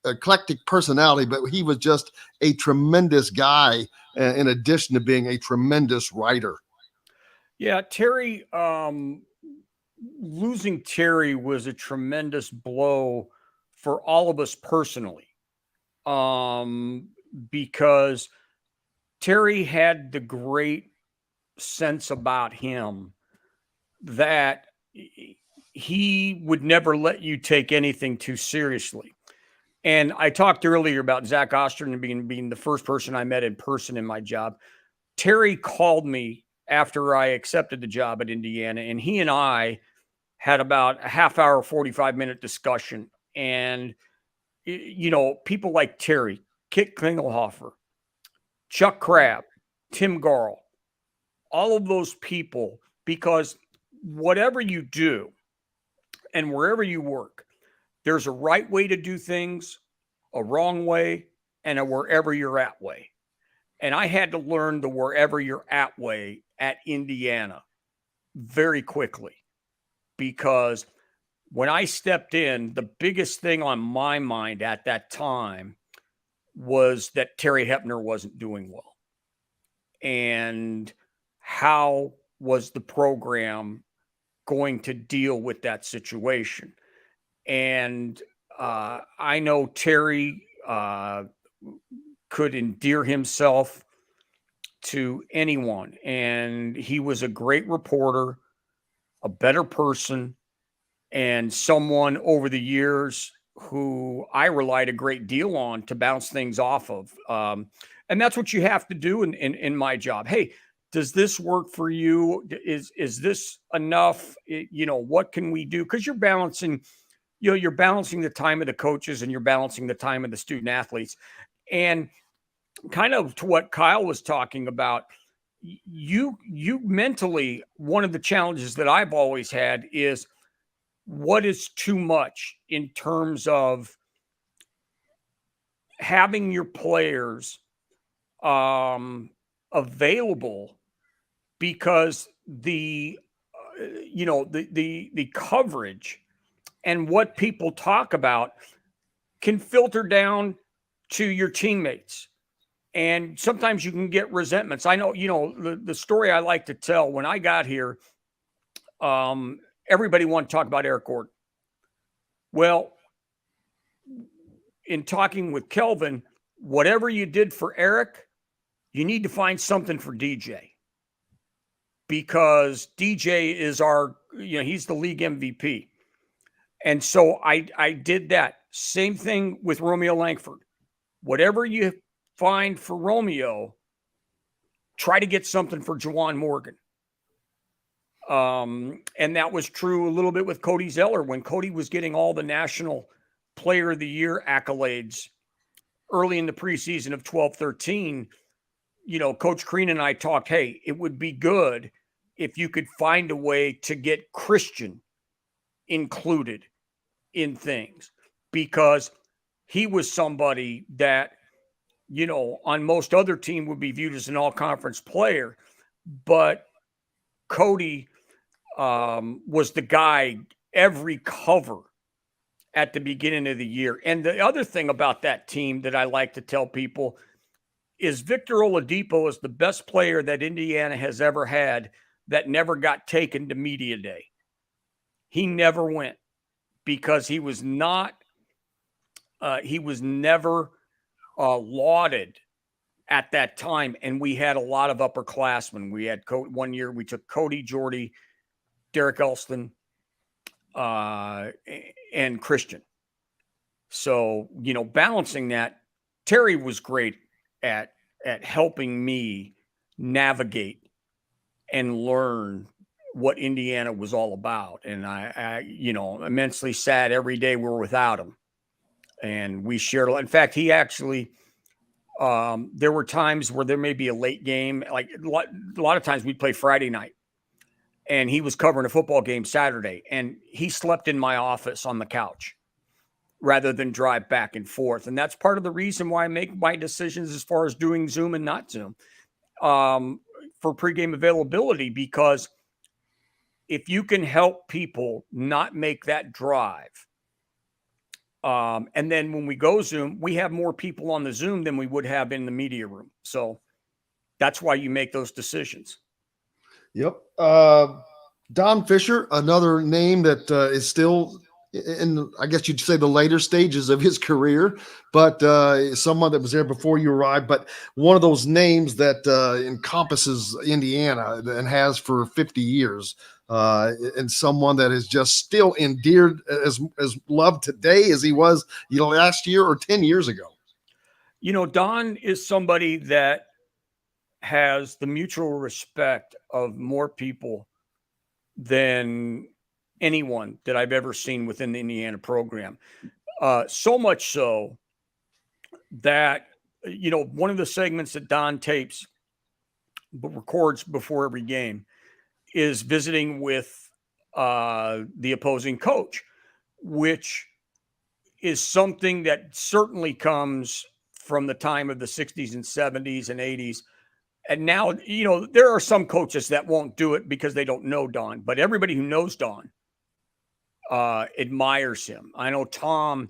eclectic personality, but he was just a tremendous guy, in addition to being a tremendous writer. Yeah, Terry, losing Terry was a tremendous blow for all of us personally, because Terry had the great sense about him that he would never let you take anything too seriously. And I talked earlier about Zach Osterman being the first person I met in person in my job. Terry called me after I accepted the job at Indiana, and he and I had about a half hour, 45-minute discussion. And, people like Terry, Kit Klingelhofer, Chuck Crabb, Tim Garl, all of those people, because whatever you do and wherever you work, there's a right way to do things, a wrong way, and a wherever you're at way. And I had to learn the wherever you're at way at Indiana very quickly, because when I stepped in, the biggest thing on my mind at that time was that Terry Hepner wasn't doing well. And how was the program going to deal with that situation? And I know Terry could endear himself to anyone, and he was a great reporter, a better person, and someone over the years who I relied a great deal on to bounce things off of. And that's what you have to do in my job. Hey, does this work for you? Is this enough? What can we do? Because you're balancing the time of the coaches, and you're balancing the time of the student athletes. And kind of to what Kyle was talking about, you mentally, one of the challenges that I've always had is, what is too much in terms of having your players available, because the coverage and what people talk about can filter down to your teammates. And sometimes you can get resentments. I know, the story I like to tell when I got here, everybody wanted to talk about Eric Gordon. Well, in talking with Kelvin, whatever you did for Eric, you need to find something for DJ, because DJ is he's the league MVP. And so I did that. Same thing with Romeo Langford. Whatever you find for Romeo, try to get something for Juwan Morgan. And that was true a little bit with Cody Zeller when Cody was getting all the National Player of the Year accolades early in the preseason of 12-13. Coach Crean and I talked, hey, it would be good if you could find a way to get Christian included in things, because he was somebody that, on most other team would be viewed as an all-conference player, but Cody was the guy every cover at the beginning of the year. And the other thing about that team that I like to tell people is Victor Oladipo is the best player that Indiana has ever had that never got taken to media day. He never went, because he was never lauded at that time. And we had a lot of upperclassmen. We had one year we took Cody Jordy, Derek Elston, and Christian. So, balancing that, Terry was great at helping me navigate and learn what Indiana was all about. And I immensely sad every day we're without him. And we shared, in fact, he actually, there were times where there may be a late game. Like a lot of times we'd play Friday night and he was covering a football game Saturday, and he slept in my office on the couch rather than drive back and forth. And that's part of the reason why I make my decisions as far as doing Zoom and not Zoom for pregame availability, because if you can help people not make that drive, and then when we go Zoom, we have more people on the Zoom than we would have in the media room. So that's why you make those decisions. Yep. Don Fisher, another name that is still in, I guess you'd say, the later stages of his career, but someone that was there before you arrived, but one of those names that encompasses Indiana and has for 50 years. And someone that is just still endeared, as loved today as he was, last year or 10 years ago. Don is somebody that has the mutual respect of more people than anyone that I've ever seen within the Indiana program. So much so that, one of the segments that Don tapes, but records before every game, is visiting with the opposing coach, which is something that certainly comes from the time of the 60s and 70s and 80s. And now, there are some coaches that won't do it because they don't know Don, but everybody who knows Don admires him. I know Tom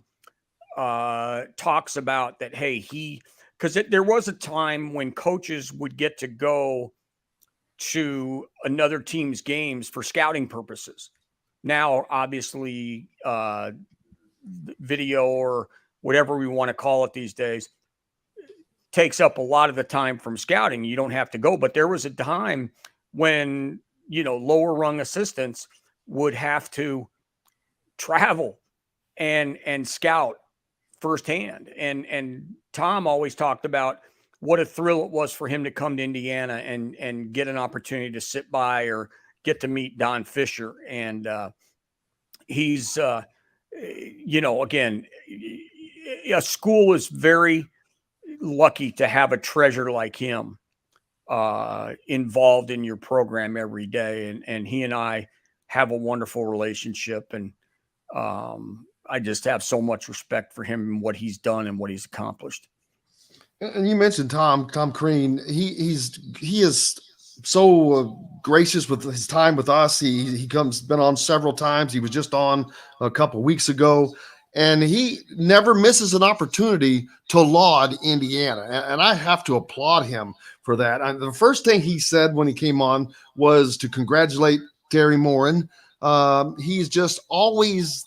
talks about that. Hey, because there was a time when coaches would get to go to another team's games for scouting purposes. Now, obviously, video or whatever we want to call it these days takes up a lot of the time from scouting. You don't have to go, but there was a time when, lower rung assistants would have to travel and scout firsthand. And Tom always talked about what a thrill it was for him to come to Indiana and get an opportunity to sit by or get to meet Don Fisher. And he's, again, a school is very lucky to have a treasure like him involved in your program every day. And he and I have a wonderful relationship. And I just have so much respect for him and what he's done and what he's accomplished. And you mentioned Tom Crean. He is so gracious with his time with us. Been on several times. He was just on a couple of weeks ago. and he never misses an opportunity to laud Indiana. And I have to applaud him for that. And the first thing he said when he came on was to congratulate Terry Morin. He's just always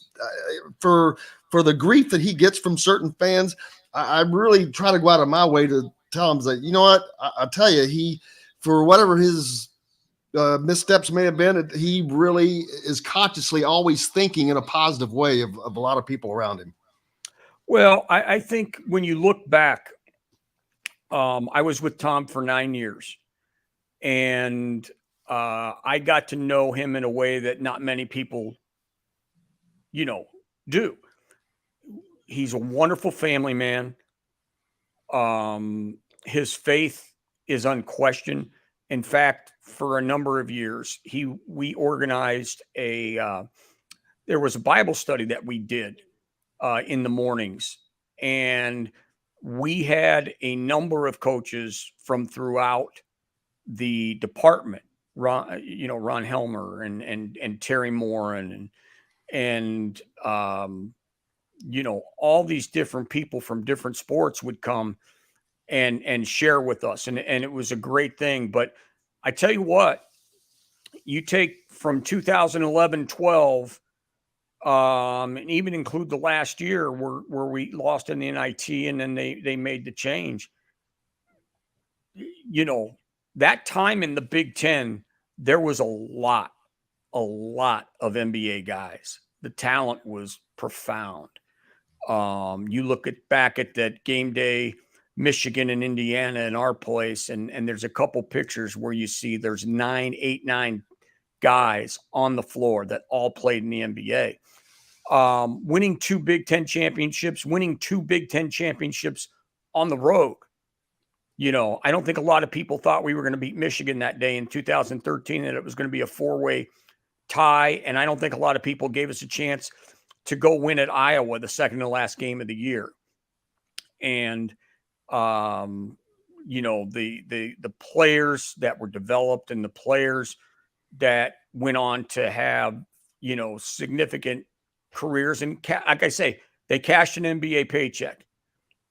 for the grief that he gets from certain fans. I really try to go out of my way to tell him that, you know what, I'll tell you, he, for whatever his missteps may have been, he really is consciously always thinking in a positive way of a lot of people around him. Well, I think when you look back, I was with Tom for 9 years, and I got to know him in a way that not many people, do. He's a wonderful family man. His faith is unquestioned. In fact, for a number of years, we organized there was a Bible study that we did in the mornings, and we had a number of coaches from throughout the department, Ron Helmer and Terry Morin and all these different people from different sports would come and share with us. And it was a great thing. But I tell you what, you take from 2011, 12, and even include the last year where we lost in the NIT and then they made the change. That time in the Big Ten, there was a lot of NBA guys. The talent was profound. You look back at that game day, Michigan and Indiana in our place, and there's a couple pictures where you see there's 8, 9 guys on the floor that all played in the NBA. Winning 2 Big Ten championships, winning 2 Big Ten championships on the road. I don't think a lot of people thought we were going to beat Michigan that day in 2013, and it was going to be a 4-way tie. And I don't think a lot of people gave us a chance to go win at Iowa, the second to last game of the year. And, the players that were developed and the players that went on to have, significant careers. And like I say, they cashed an NBA paycheck,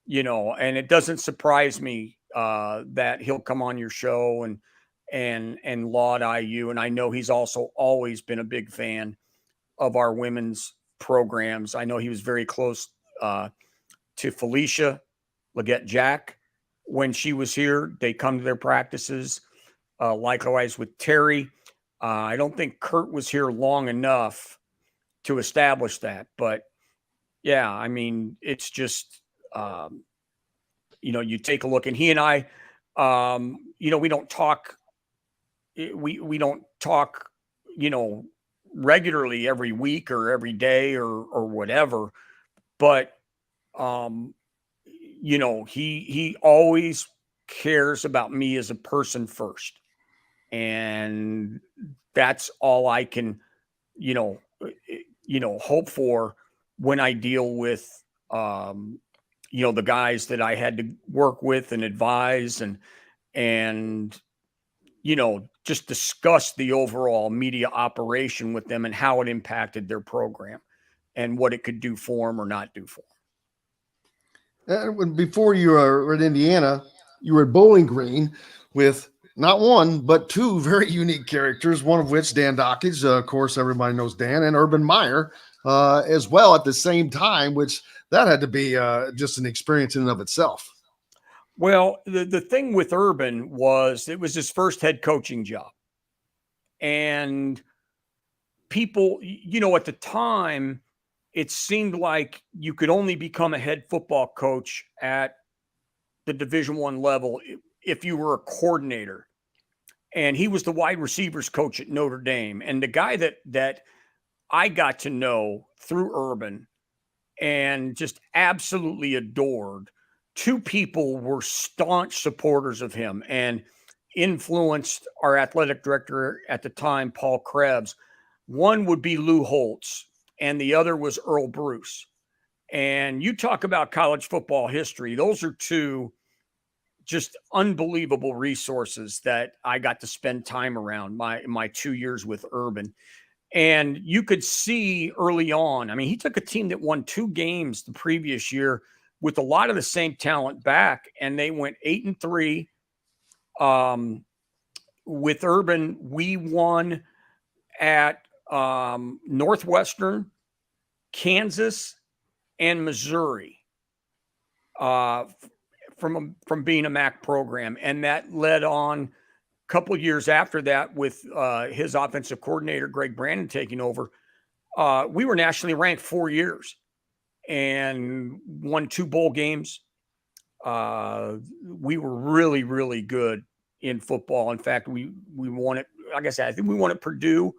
and it doesn't surprise me that he'll come on your show and laud IU. And I know he's also always been a big fan of our women's programs. I know he was very close to Felicia Leggett-Jack when she was here. They come to their practices. Likewise with Terry. I don't think Kurt was here long enough to establish that. But, yeah, I mean, it's just, you take a look. And he and I, we don't talk. We don't talk, regularly every week or every day or whatever. But, he always cares about me as a person first. And that's all I can, hope for when I deal with, the guys that I had to work with and advise and just discuss the overall media operation with them and how it impacted their program and what it could do for them or not do for them. Before you were at Indiana, you were at Bowling Green with not one, but 2 very unique characters, one of which, Dan Dockage, of course, everybody knows Dan, and Urban Meyer as well at the same time, which that had to be just an experience in and of itself. Well, the thing with Urban was it was his first head coaching job. And people, at the time, it seemed like you could only become a head football coach at the Division I level if you were a coordinator. And he was the wide receivers coach at Notre Dame. And the guy that I got to know through Urban and just absolutely adored, 2 people were staunch supporters of him and influenced our athletic director at the time, Paul Krebs. One would be Lou Holtz, and the other was Earl Bruce. And you talk about college football history. Those are 2 just unbelievable resources that I got to spend time around my 2 years with Urban. And you could see early on, I mean, he took a team that won 2 games the previous year with a lot of the same talent back, and they went 8-3. With Urban, we won at Northwestern, Kansas, and Missouri from being a MAC program. And that led on a couple of years after that with his offensive coordinator, Greg Brandon, taking over. We were nationally ranked 4 years and won 2 bowl games. We were really, really good in football. In fact, we won it. Like I said, I think we won at Purdue.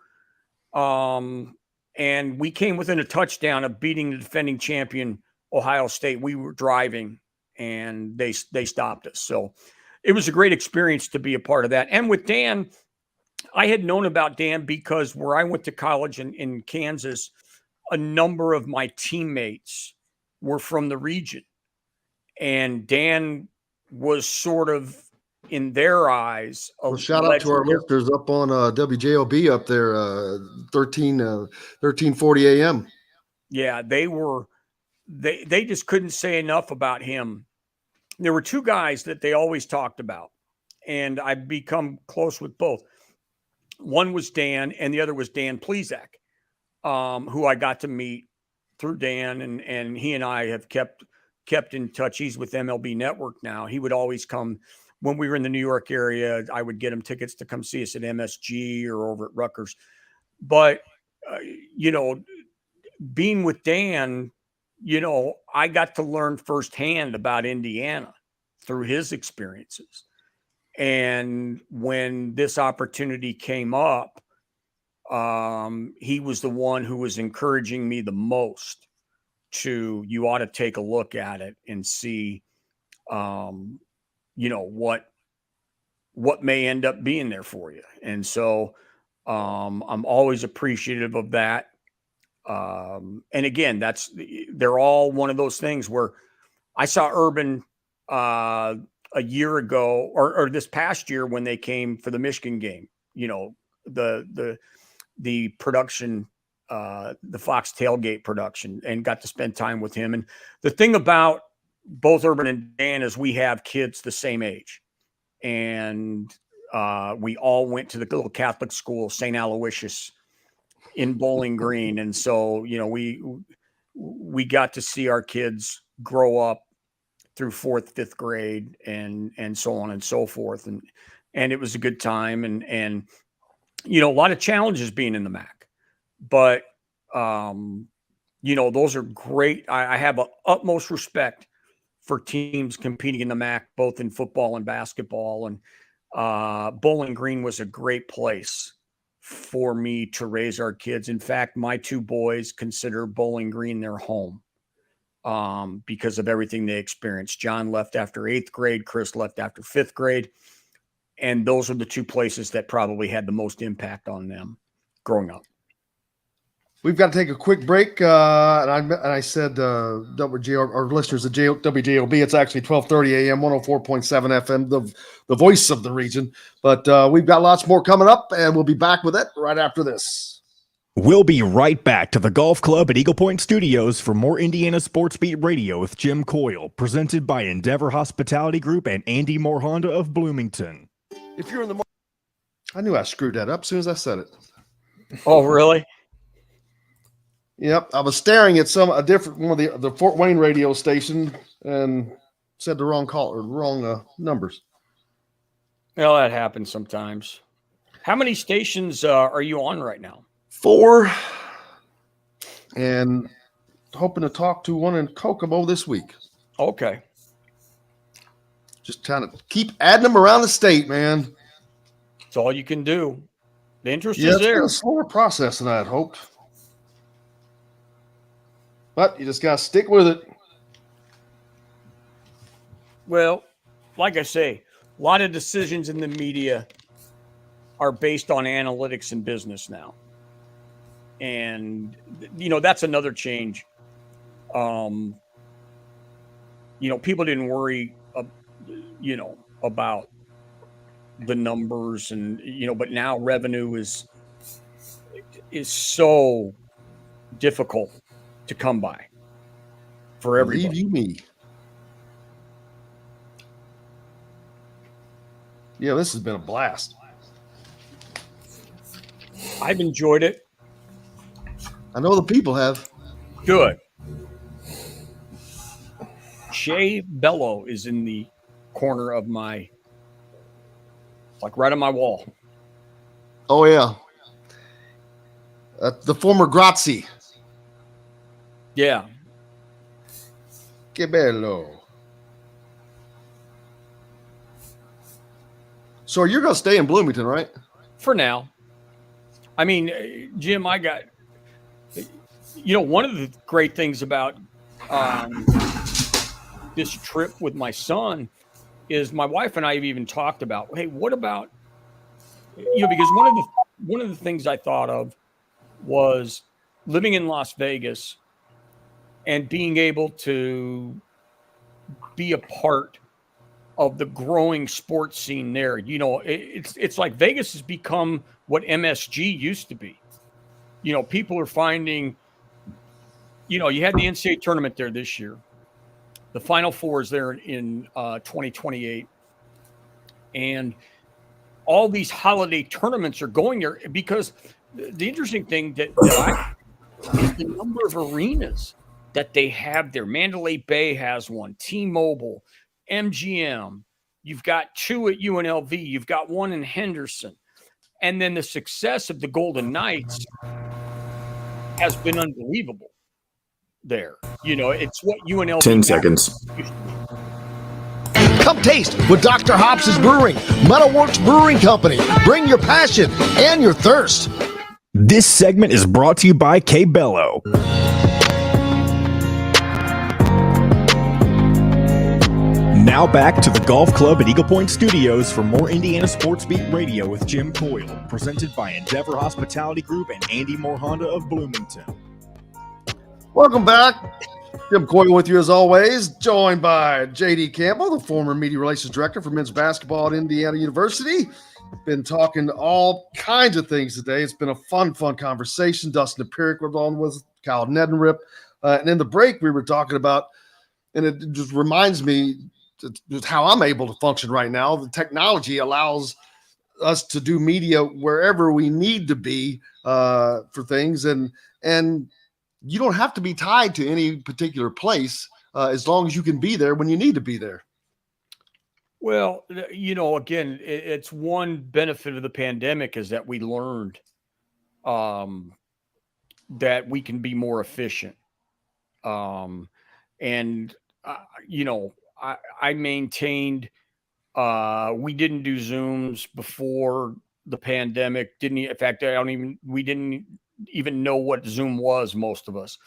And we came within a touchdown of beating the defending champion Ohio State. We were driving and they stopped us. So it was a great experience to be a part of that. And with Dan, I had known about Dan because where I went to college in Kansas, a number of my teammates were from the region. And Dan was sort of, in their eyes, well, shout out to our listeners up on WJOB up there, 1340 AM. Yeah, they just couldn't say enough about him. There were 2 guys that they always talked about, and I've become close with both. One was Dan, and the other was Dan Plezak, who I got to meet through Dan, and he and I have kept in touch. He's with MLB Network now. He would always come when we were in the New York area. I would get him tickets to come see us at MSG or over at Rutgers. But, being with Dan, I got to learn firsthand about Indiana through his experiences. And when this opportunity came up, he was the one who was encouraging me the most you ought to take a look at it and see, what may end up being there for you. And so I'm always appreciative of that. And again, they're all one of those things where I saw Urban a year ago or this past year when they came for the Michigan game, the production, the Fox tailgate production, and got to spend time with him. And the thing about both Urban and Dan is we have kids the same age, and we all went to the little Catholic school, St. Aloysius in Bowling Green. And so, we got to see our kids grow up through 4th, 5th grade and so on and so forth. And it was a good time and a lot of challenges being in the MAC, but those are great. I have a utmost respect for teams competing in the MAC, both in football and basketball. And Bowling Green was a great place for me to raise our kids. In fact, my 2 boys consider Bowling Green their home because of everything they experienced. John left after 8th grade. Chris left after 5th grade. And those are the 2 places that probably had the most impact on them growing up. We've got to take a quick break. And I said, our listeners at WJOB, it's actually 1230 AM, 104.7 FM, the voice of the region. But we've got lots more coming up, and we'll be back with it right after this. We'll be right back to the Golf Club at Eagle Point Studios for more Indiana Sports Beat Radio with Jim Coyle, presented by Endeavor Hospitality Group and Andy Moore Honda of Bloomington. If you're in the I knew I screwed that up as soon as I said it. Oh, really? Yep, I was staring at a different one of the Fort Wayne radio station and said the wrong call or wrong numbers. Well, that happens sometimes. How many stations are you on right now? 4, and hoping to talk to one in Kokomo this week. Okay. Just trying to keep adding them around the state, man. That's all you can do. The interest is there. It's been a slower process than I had hoped. But you just got to stick with it. Well, like I say, a lot of decisions in the media are based on analytics and business now. And, that's another change. People didn't worry, about the numbers and, but now revenue is, is so difficult to come by for everybody. Believe you me. Yeah, this has been a blast. I've enjoyed it. I know the people have. Good. Shea Bello is in the corner of my, like right on my wall. Oh, yeah. The former Grazie. Yeah. Que bello. So you're going to stay in Bloomington, right? For now. I mean, Jim, I got, one of the great things about this trip with my son is my wife and I have even talked about, hey, what about, because one of the things I thought of was living in Las Vegas and being able to be a part of the growing sports scene there. It's like Vegas has become what MSG used to be. People are finding, you had the NCAA tournament there this year. The Final Four is there in 2028. And all these holiday tournaments are going there because the interesting thing is the number of arenas that they have there. Mandalay Bay has one, T-Mobile, MGM. You've got two at UNLV. You've got one in Henderson. And then the success of the Golden Knights has been unbelievable there. It's what UNLV 10 seconds. Come taste what Dr. Hops is brewing. Metalworks Brewing Company. Bring your passion and your thirst. This segment is brought to you by Campbell. Now back to the Golf Club at Eagle Point Studios for more Indiana Sports Beat Radio with Jim Coyle, presented by Endeavor Hospitality Group and Andy Moore Honda of Bloomington. Welcome back. Jim Coyle with you as always, joined by J.D. Campbell, the former media relations director for men's basketball at Indiana University. Been talking all kinds of things today. It's been a fun conversation. Dustin Dopirak was on with Kyle Neddenriep. And in the break, we were talking about, and it just reminds me just how I'm able to function right now. The technology allows us to do media wherever we need to be for things. And you don't have to be tied to any particular place as long as you can be there when you need to be there. Well, again, it's one benefit of the pandemic is that we learned that we can be more efficient. I maintained we didn't do Zooms before the pandemic. In fact, we didn't even know what Zoom was, most of us.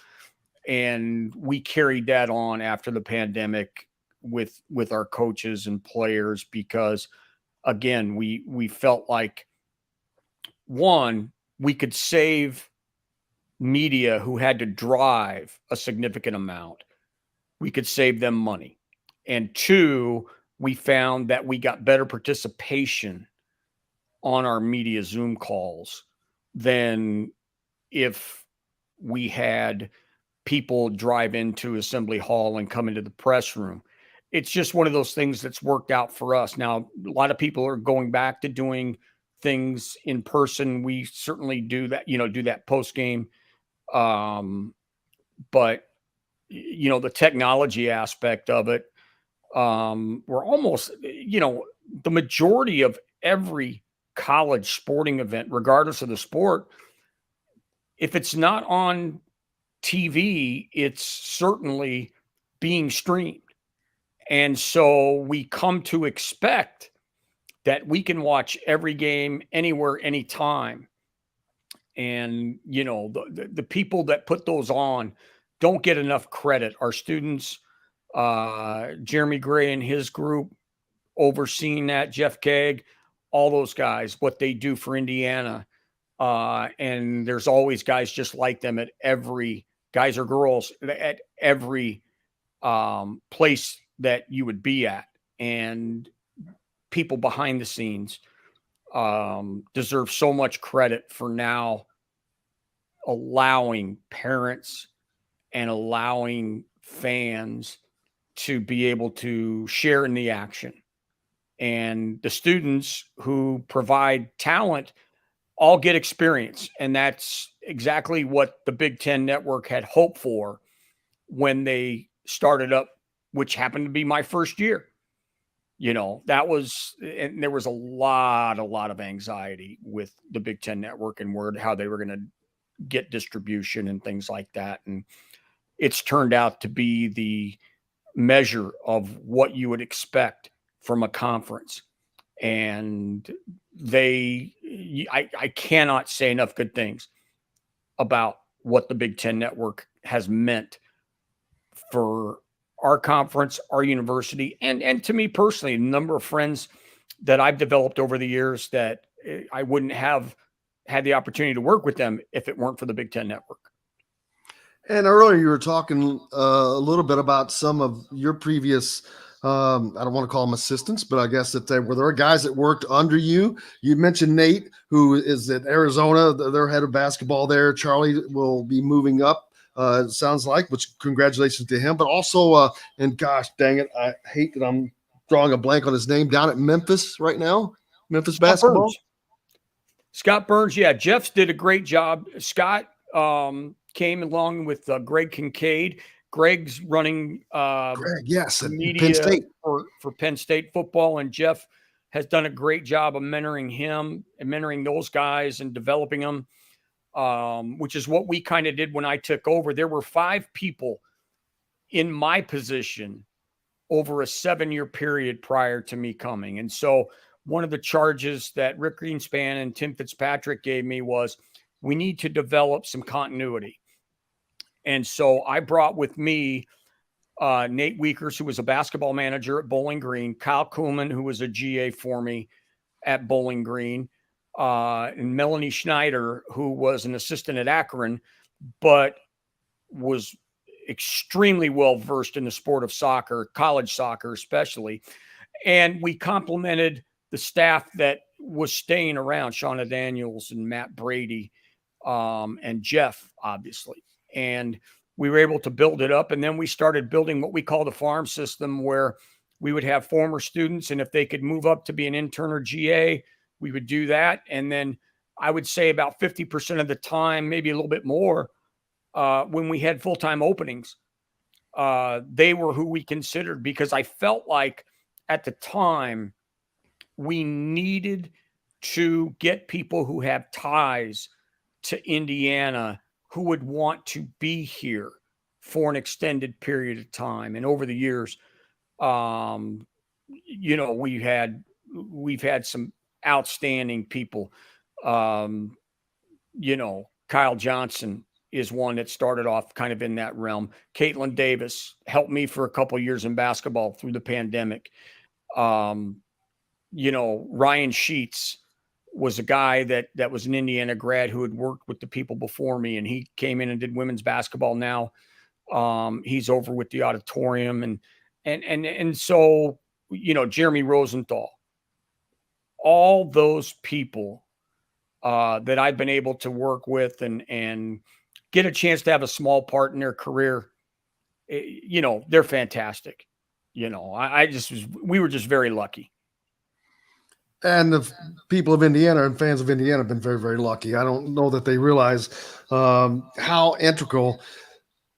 And we carried that on after the pandemic with our coaches and players, because again, we felt like, one, we could save media who had to drive a significant amount. We could save them money. And two, we found that we got better participation on our media Zoom calls than if we had people drive into Assembly Hall and come into the press room. It's just one of those things that's worked out for us. Now, a lot of people are going back to doing things in person. We certainly do that, do that post game. But the technology aspect of it, we're almost, the majority of every college sporting event, regardless of the sport, if it's not on TV, it's certainly being streamed. And so we come to expect that we can watch every game anywhere, anytime. And, the people that put those on don't get enough credit. Our students, Jeremy Gray and his group overseeing that, Jeff Kegg, all those guys, what they do for Indiana. And there's always guys just like them at every, guys or girls, at every place that you would be at. And people behind the scenes deserve so much credit for now allowing parents and allowing fans to be able to share in the action. And the students who provide talent all get experience. And that's exactly what the Big Ten Network had hoped for when they started up, which happened to be my first year. That was, and there was a lot of anxiety with the Big Ten Network and how they were going to get distribution and things like that. And it's turned out to be the measure of what you would expect from a conference. And I cannot say enough good things about what the Big Ten Network has meant for our conference, our university, and to me personally, a number of friends that I've developed over the years that I wouldn't have had the opportunity to work with them if it weren't for the Big Ten Network. And earlier you were talking a little bit about some of your previous, I don't want to call them assistants, but I guess that there were guys that worked under you. You mentioned Nate, who is at Arizona, their head of basketball there. Charlie will be moving up. It sounds like, which congratulations to him, but also, and gosh, dang it, I hate that I'm drawing a blank on his name, down at Memphis right now, Memphis Scott basketball. Burns. Scott Burns, yeah, Jeff's did a great job. Scott came along with Greg Kincaid. Greg's running Greg, yes, at media Penn State for Penn State football, and Jeff has done a great job of mentoring him and mentoring those guys and developing them. Which is what we kind of did when I took over. There were 5 people in my position over a 7-year period prior to me coming. And so one of the charges that Rick Greenspan and Tim Fitzpatrick gave me was we need to develop some continuity. And so I brought with me Nate Weekers, who was a basketball manager at Bowling Green, Kyle Kuhlman, who was a GA for me at Bowling Green, and Melanie Schneider, who was an assistant at Akron, but was extremely well versed in the sport of soccer, college soccer especially. And we complemented the staff that was staying around, Shauna Daniels and Matt Brady, and Jeff, obviously. And we were able to build it up. And then we started building what we call the farm system, where we would have former students, and if they could move up to be an intern or GA, we would do that. And then I would say about 50% of the time, maybe a little bit more, when we had full-time openings, they were who we considered, because I felt like at the time we needed to get people who have ties to Indiana who would want to be here for an extended period of time. And over the years, we've had some outstanding people. Kyle Johnson is one that started off kind of in that realm. Caitlin Davis helped me for a couple of years in basketball through the pandemic. Ryan Sheets was a guy that was an Indiana grad who had worked with the people before me, and he came in and did women's basketball now. He's over with the auditorium, and so, Jeremy Rosenthal, all those people that I've been able to work with and get a chance to have a small part in their career, they're fantastic. We were just very lucky. And the people of Indiana and fans of Indiana have been very, very lucky. I don't know that they realize how integral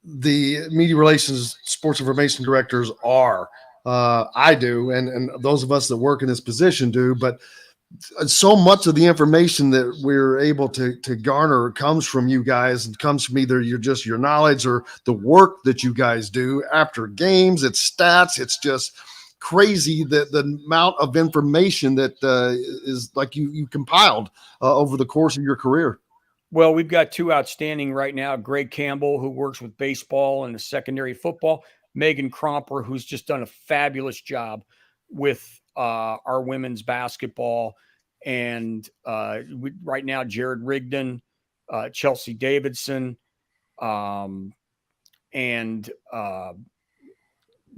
the media relations, sports information directors are. I do, and those of us that work in this position do. But so much of the information that we're able to garner comes from you guys, and comes from either your knowledge or the work that you guys do after games. It's stats. It's just crazy the amount of information that is like you compiled over the course of your career. Well, we've got 2 outstanding right now. Greg Campbell, who works with baseball and the secondary football. Megan Cromper, who's just done a fabulous job with our women's basketball. And right now, Jared Rigdon, Chelsea Davidson, and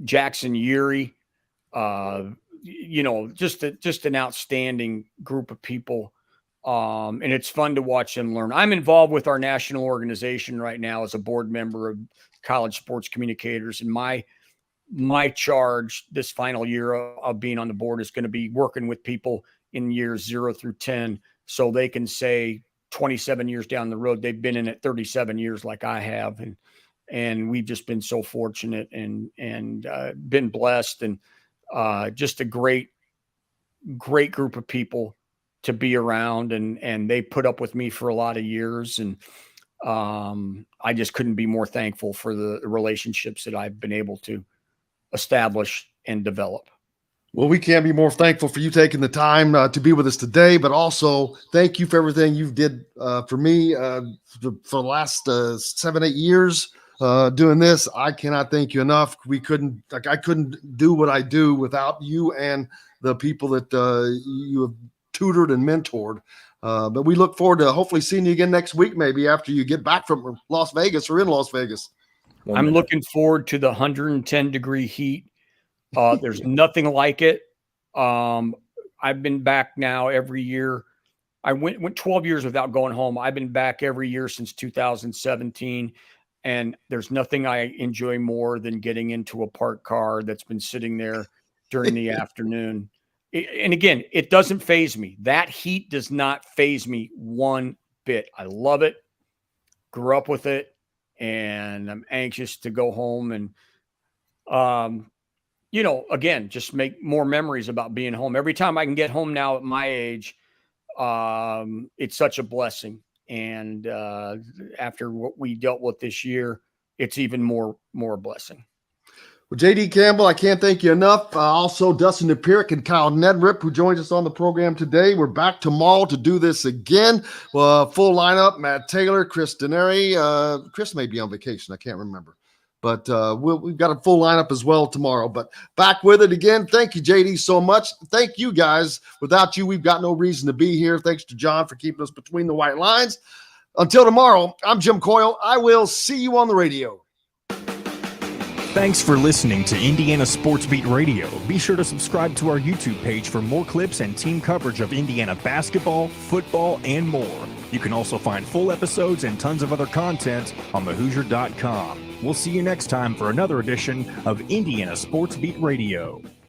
Jackson Urey. Just an outstanding group of people And it's fun to watch them learn. I'm involved with our national organization right now as a board member of College Sports Communicators, and my charge this final year of being on the board is going to be working with people in years 0 through 10, so they can say 27 years down the road they've been in it 37 years like I have, and we've just been so fortunate and been blessed, and just a great group of people to be around, and they put up with me for a lot of years, and I just couldn't be more thankful for the relationships that I've been able to establish and develop. Well, we can't be more thankful for you taking the time to be with us today, but also thank you for everything you've did for me for the last 7-8 years doing this. I cannot thank you enough. I couldn't do what I do without you and the people that you have tutored and mentored. But we look forward to hopefully seeing you again next week, maybe after you get back from Las Vegas or in Las Vegas. I'm looking forward to the 110-degree heat. There's nothing like it. I've been back now every year. I went 12 years without going home. I've been back every year since 2017. And there's nothing I enjoy more than getting into a parked car that's been sitting there during the afternoon. And again, it doesn't faze me. That heat does not faze me one bit. I love it. Grew up with it. And I'm anxious to go home and, again, just make more memories about being home. Every time I can get home now at my age, it's such a blessing. And after what we dealt with this year, it's even more a blessing. Well, JD Campbell, I can't thank you enough. Also, Dustin Dopirak and Kyle Neddenriep, who joins us on the program today. We're back tomorrow to do this again. Full lineup: Matt Taylor, Chris Denary. Chris may be on vacation. I can't remember. But we've got a full lineup as well tomorrow. But back with it again. Thank you, JD, so much. Thank you, guys. Without you, we've got no reason to be here. Thanks to John for keeping us between the white lines. Until tomorrow, I'm Jim Coyle. I will see you on the radio. Thanks for listening to Indiana Sports Beat Radio. Be sure to subscribe to our YouTube page for more clips and team coverage of Indiana basketball, football, and more. You can also find full episodes and tons of other content on thehoosier.com. We'll see you next time for another edition of Indiana Sports Beat Radio.